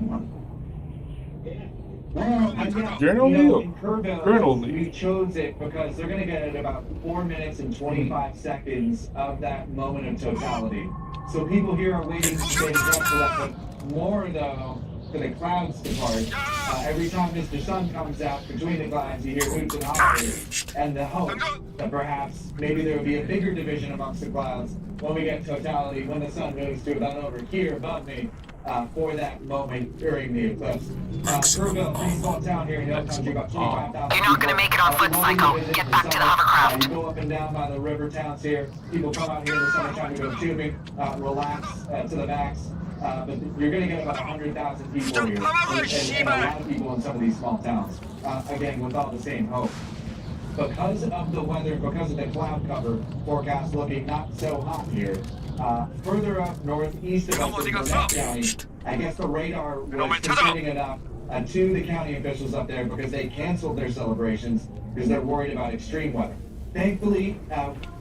Well, I guess, Colonel Lee or in Kerrville, Colonel Lee? we chose it because they're going to get at about 4 minutes and 25 seconds of that moment of totality. So people here are waiting to stay up, but more though for the clouds to part. Every time Mr. Sun comes out between the clouds, you hear hoots and hollers, and the hope that perhaps maybe there will be a bigger division amongst the clouds when we get totality, when the sun moves to about over here above me. For that moment during the eclipse. Kerrville, a small town here in Hill Country, about 25,000. You're not gonna make it on foot, Psycho. Get back to the hovercraft. You go up and down by the river towns here. People come out here in the summertime to go tubing, relax to the max. But you're going to get about 100,000 people here. And a lot of people in some of these small towns. Again, with all the same hope. Because of the weather, because of the cloud cover forecast looking not so hot here, further up northeast of us in Gwinnett County, I guess the radar was concerning enough to the county officials up there because they canceled their celebrations because they're worried about extreme weather. Thankfully,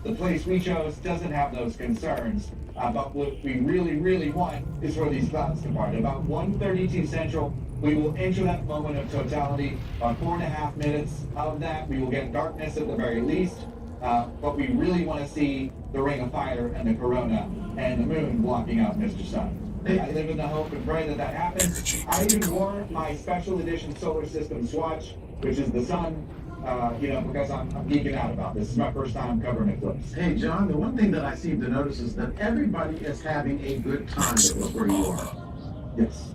the place we chose doesn't have those concerns. But what we really, really want is for these clouds to part. About 1:32 Central, we will enter that moment of totality. About 4.5 minutes of that, we will get darkness at the very least. But we really want to see the ring of fire and the corona and the moon blocking out Mr. Sun. I live in the hope and pray that that happens. I even wore my special edition solar system swatch, which is the sun, because I'm geeking out about this. This is my first time covering eclipse. Hey, John, the one thing that I seem to notice is that everybody is having a good time where you are. Yes.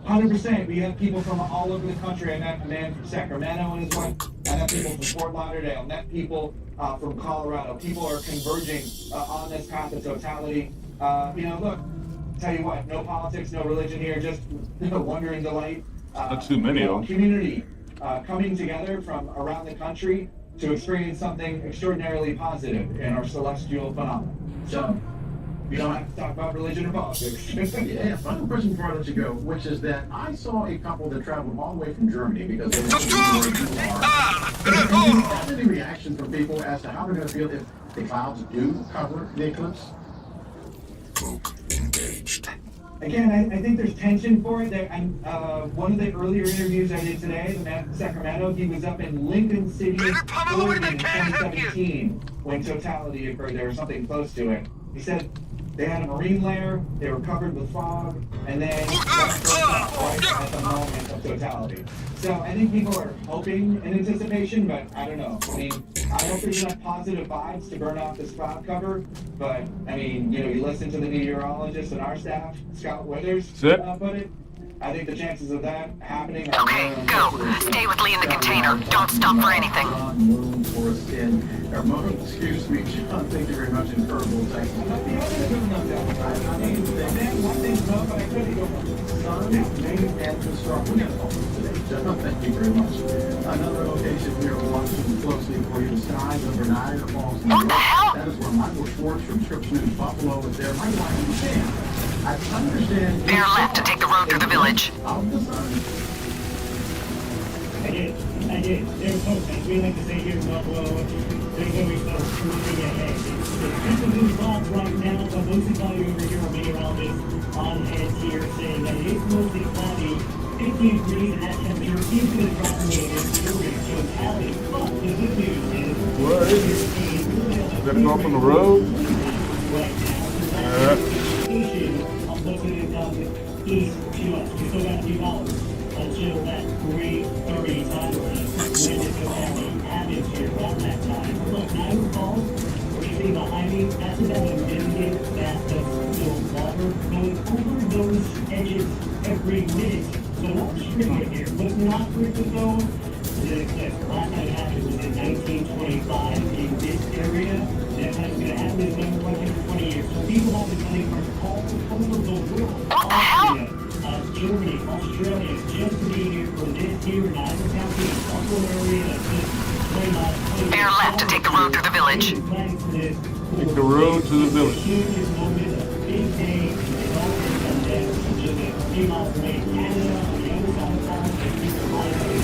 100%. We have people from all over the country. I met a man from Sacramento and his wife. I met people from Fort Lauderdale. I met people from Colorado. People are converging on this path of totality. Look, tell you what, no politics, no religion here, just wonder and delight. Not too many of them. Community coming together from around the country to experience something extraordinarily positive in our celestial phenomenon. So, we don't have to talk about religion or politics. Yeah, final question before I let you go, which is that I saw a couple that traveled all the way from Germany because they want to know where people are. Have you had any reaction from people as to how they're going to feel if the clouds do cover the eclipse? Engaged. Again, I think there's tension for it. One of the earlier interviews I did today, the man from Sacramento, he was up in Lincoln City, Oregon in 2017 when totality occurred there, or something close to it. He said they had a marine layer, they were covered with fog, and then right at the moment of totality. So I think people are hoping in anticipation, but I don't know. I mean, I hope there's enough positive vibes to burn off this cloud cover, but I mean, you listen to the meteorologist and our staff, Scott Withers, put it. I think the chances of that happening are okay, go. Stay with Lee in the container. Don't stop for anything. Excuse me, John. Thank you very much. Incredible. Thank you. And construction. John, thank you very much. Another location here watching closely for you. The skies over Niagara Falls. What the hell? That is where Michael Schwartz from Scripps News Buffalo is there. Michael, I understand. I understand. Bear left to take the road through the village. I did. There's hope, as we like to say here in Buffalo. People who thought right now, but most of you over here are meteorologists on hand here saying that it is mostly cloudy. 50 degrees and that temperature is going to drop away this year in totality. But the good news is, what is it? Gotta go up on the road? right now, of what's going to come east to us. We still got a few hours until that 3:30 time frame. When the totality happens here around that time. Look, Niagara Falls, what you see behind me, that's about a million baths of still water going over those edges every minute. So what's frequent here? What's not frequent though? The last time it happened was in 1925 in this area. That time it's going to happen in another 120 years. So people have been coming from all over the world. Austria, Germany, Australia, just to be here for this here in Niagara County, Buffalo area, just Bear left to take the road through the village. Take the road to the village.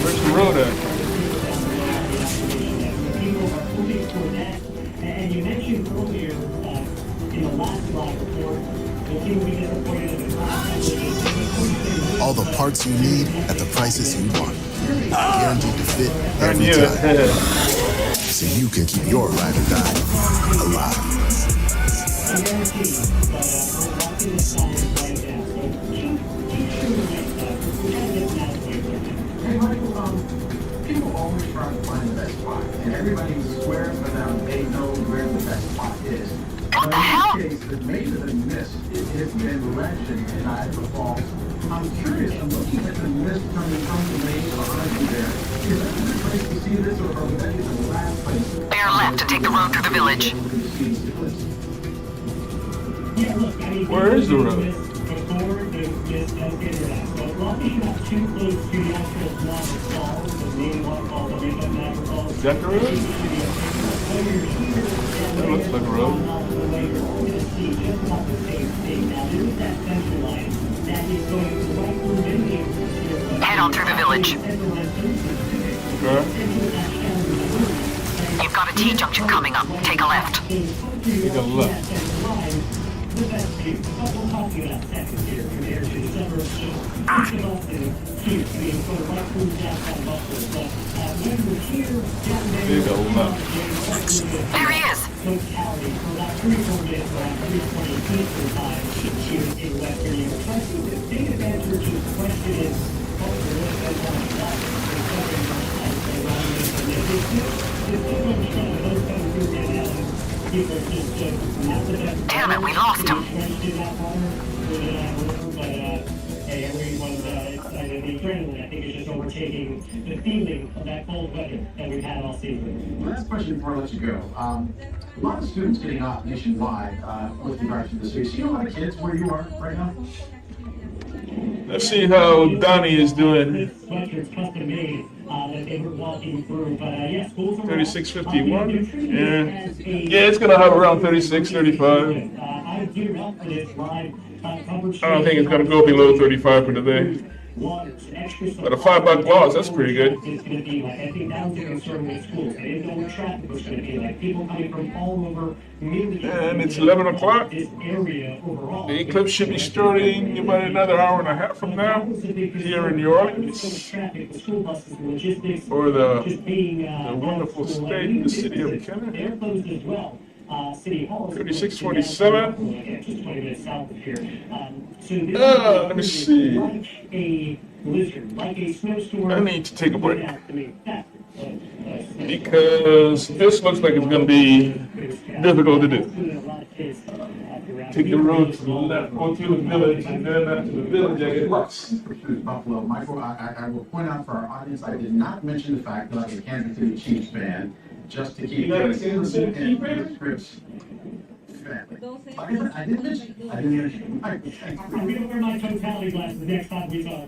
Where's the road at? And you mentioned earlier in the last live report, all the parts you need at the prices you want. Guaranteed to fit every time. So you can keep your ride or die alive. Hey, Michael, people always try to find the best spot, and everybody swears by now they know where the best spot is. But in this case, the major miss has been legend in Niagara Falls. I'm curious, I'm looking at the mist coming from the main behind you there. Is that a good place to see this, or would that be the last place? Bear left to take the road through the village. Where is the road? Is that the road? That looks like a road. Head on through the village. Okay. You've got a T-junction coming up. Take a left. Take a left. There he is. Damn it, we lost him. Hey, everyone's excited. The adrenaline, I think, is just overtaking the feeling of that cold weather that we've had all season. Last question before I let you go. A lot of students getting off nationwide with regards to this. Do you see a lot of kids where you are right now? Let's see how Donnie is doing. This sweatshirt is custom made that they were walking through. But yeah, schools are 36.51. Yeah, it's gonna have around 36, 35. I geared up for this live coverage. I don't think it's gonna go below 35 for today. But a $5 gloss, that's pretty good. It's going to be like, I think that was the concern with schools. I didn't know what traffic was going to be like. People coming from all over, and it's 11 o'clock. The eclipse should be starting about another hour and a half from now here in New Orleans. For the wonderful state, the city of Kenner. 3627. Let me see. I need to take a break because this looks like it's going to be difficult to do. Take the road to the left, go through the village, and then after the village, I get lost. Buffalo, Michael, I will point out for our audience, I did not mention the fact that I'm a Kansas City Chiefs fan, just to keep you got a Kansas City Chiefs fan? I didn't mention. I'm going to wear my totality glasses next time we talk.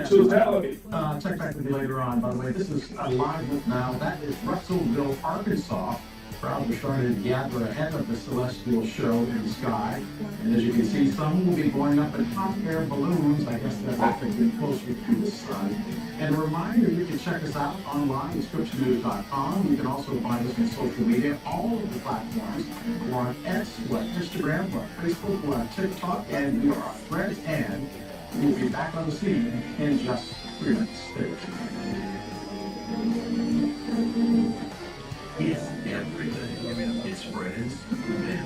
Totality. Check back with you later on. By the way, this is a live look now. That is Russellville, Arkansas, Crowds are starting to gather ahead of the celestial show in the sky. And as you can see, some will be going up in hot air balloons. I guess that's to get closer to the sun. And a reminder, you can check us out online at scriptsnews.com. You can also find us on social media, all of the platforms. We're on X, we're on Instagram, we're on Facebook, we're on TikTok, and we are on Thread. And we'll be back on the scene in just 3 minutes. Stay with you. It's everything. It's friends, family,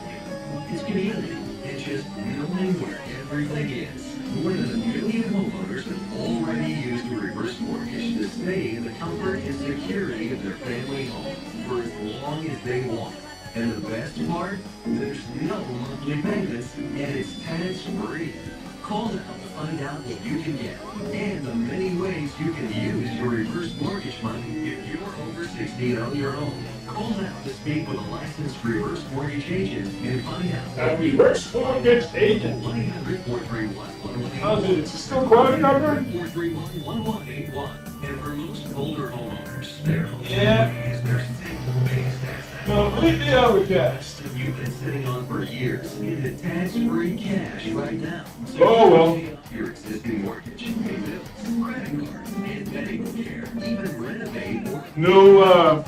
it's community. It's just knowing where everything is. More than 1 million homeowners have already used a reverse mortgage to stay in the comfort and security of their family home for as long as they want. And the best part? There's no monthly payments, and it's tax-free. Call now to find out what you can get and the many ways you can use your reverse mortgage money if you're over 60 and own your home. Call now to speak with a licensed reverse mortgage agent and find out. A reverse mortgage agent? 1-800-431-1181. How's it? Is it still quiet out there? 431-1181. And for most older homeowners, their home is their single biggest asset. Completely overcast. You've been sitting on for years. Get it tax-free cash right now. So oh well. Your existing mortgage, pay bills, credit cards, and medical care. Even renovate or No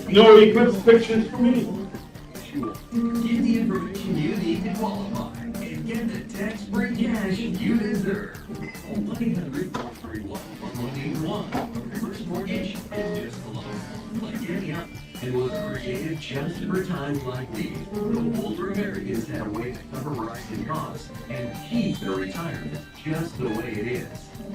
no eclipse pictures for me. Get the information you need to qualify and get the tax-free cash you deserve. 1-800-431-1181. A reverse mortgage is just a loan. Like any other, it was created just for times like these. The older Americans had a way to cover rising costs and keep their retirement just the way it is.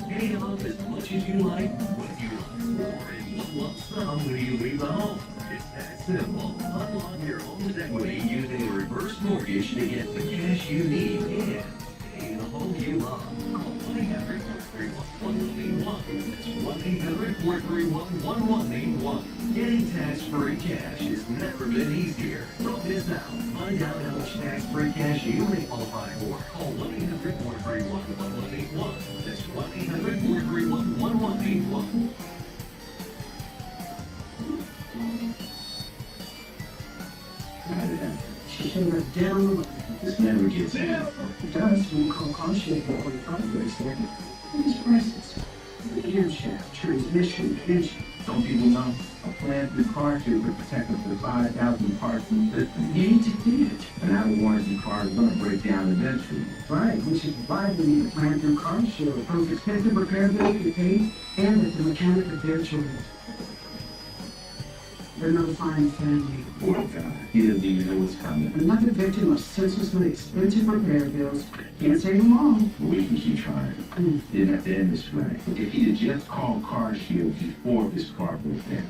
Pay off as much as you like, what you like, or in one lump sum when you leave the home. It's that simple. Unlock your home's equity using a reverse mortgage to get the cash you need and stay in the home you love. Call 1-800-431-1181. That's 1-800-431-1181. Getting tax-free cash has never been easier. Don't miss out. Find out how much tax-free cash you may qualify for. Call 1-800-431-1181. That's 1-800-431-1181. Down. This never gets in. It does when you call conscious for the progress there. It's Crysis. The camshaft, transmission, engine. Don't people know? A plant new car tube could protect up to 5,000 parts in the system. You need to do it. An out of warranty car is going to break down eventually. Right, which is why we need a plant new car show. Prove expensive repairability, paint, and it's a mechanic of their choice. They're notifying family. Poor guy. He doesn't even know what's coming. Another victim of senselessly expensive repair bills. Can't save them all. We can keep trying. Didn't have to end this way. If he'd have just called Car Shield before this car broke down.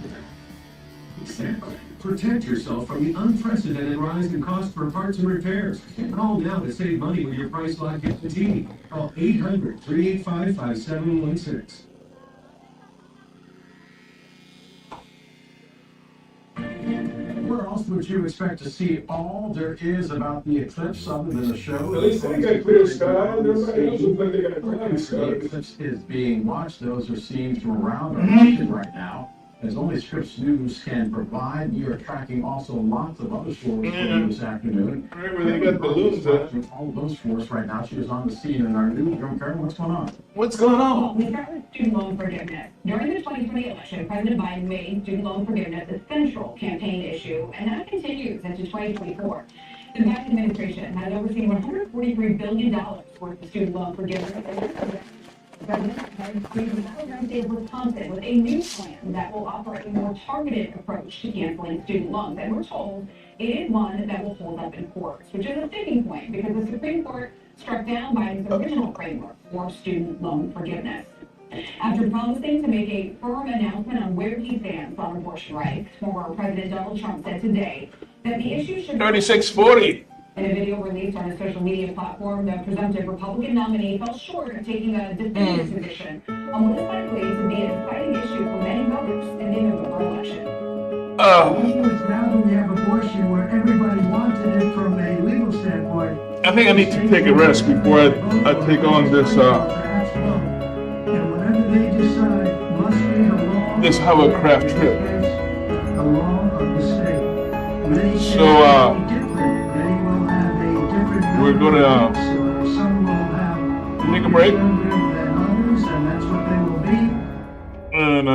Exactly. Protect yourself from the unprecedented rise in cost for parts and repairs. Call now to save money with your price lock guarantee. Call 800-385-5716. Where else would you expect to see all there is about the eclipse other than the show? At least they got clear sky. Everybody else looks like they got clear sky. The eclipse is being watched. Those are seen from around our nation right now. As only Scripps News can provide, we are tracking also lots of other stories for you this afternoon. Right where they got balloons at. All of those for us right now. She is on the scene in our newsroom. Karen, what's going on? What's going on? We start with student loan forgiveness. During the 2020 election, President Biden made student loan forgiveness a central campaign issue, and that continues into 2024. The Biden administration has overseen $143 billion worth of student loan forgiveness. The president has created a battleground state of Wisconsin with a new plan that will offer a more targeted approach to canceling student loans. And we're told it is one that will hold up in courts, which is a sticking point because the Supreme Court struck down Biden's original framework for student loan forgiveness. After promising to make a firm announcement on where he stands on abortion rights, former President Donald Trump said today that the issue should 3640. In a video released on his social media platform, the presumptive Republican nominee fell short of taking a definitive position on what is likely to be a deciding issue for many voters in the November election. Now that we have abortion where everybody wanted it from a legal standpoint. I think I need to take a rest before I take on this. And whatever they decide must be the law. this hovercraft trip. So we're gonna take a break, and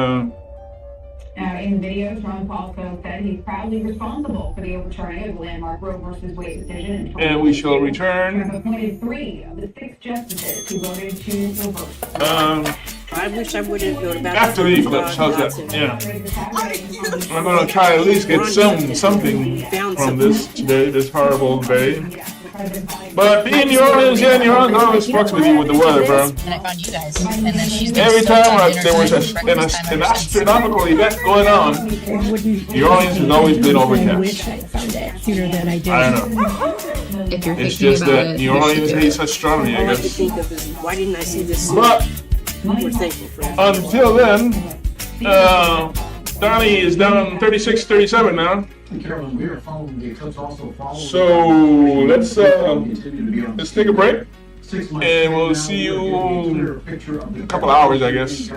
in videos, Ron Paul said he's proudly responsible for the overturning of the landmark Roe versus Wade decision. And we shall return. Trump appointed 3 of the 6 justices who voted to reverse. I wish I would have known about after the eclipse, how's that? Yeah. I'm gonna try at least get something from this today, this horrible day. But being New Orleans, yeah, New Orleans always fucks with you with the weather, bro. And I found you guys. And then she's Every time there was an astronomical event going on, New Orleans has always been overcast. I found it sooner than I did. I don't know. If you're It's just that New Orleans hates astronomy, I All I could guess. think of is, why didn't I see this sooner? But We're thankful for that. until then, Donnie is down 36-37 now. Carolyn, we are following the eclipse also following. So let's take a break, and we'll see you in a couple hours, I guess.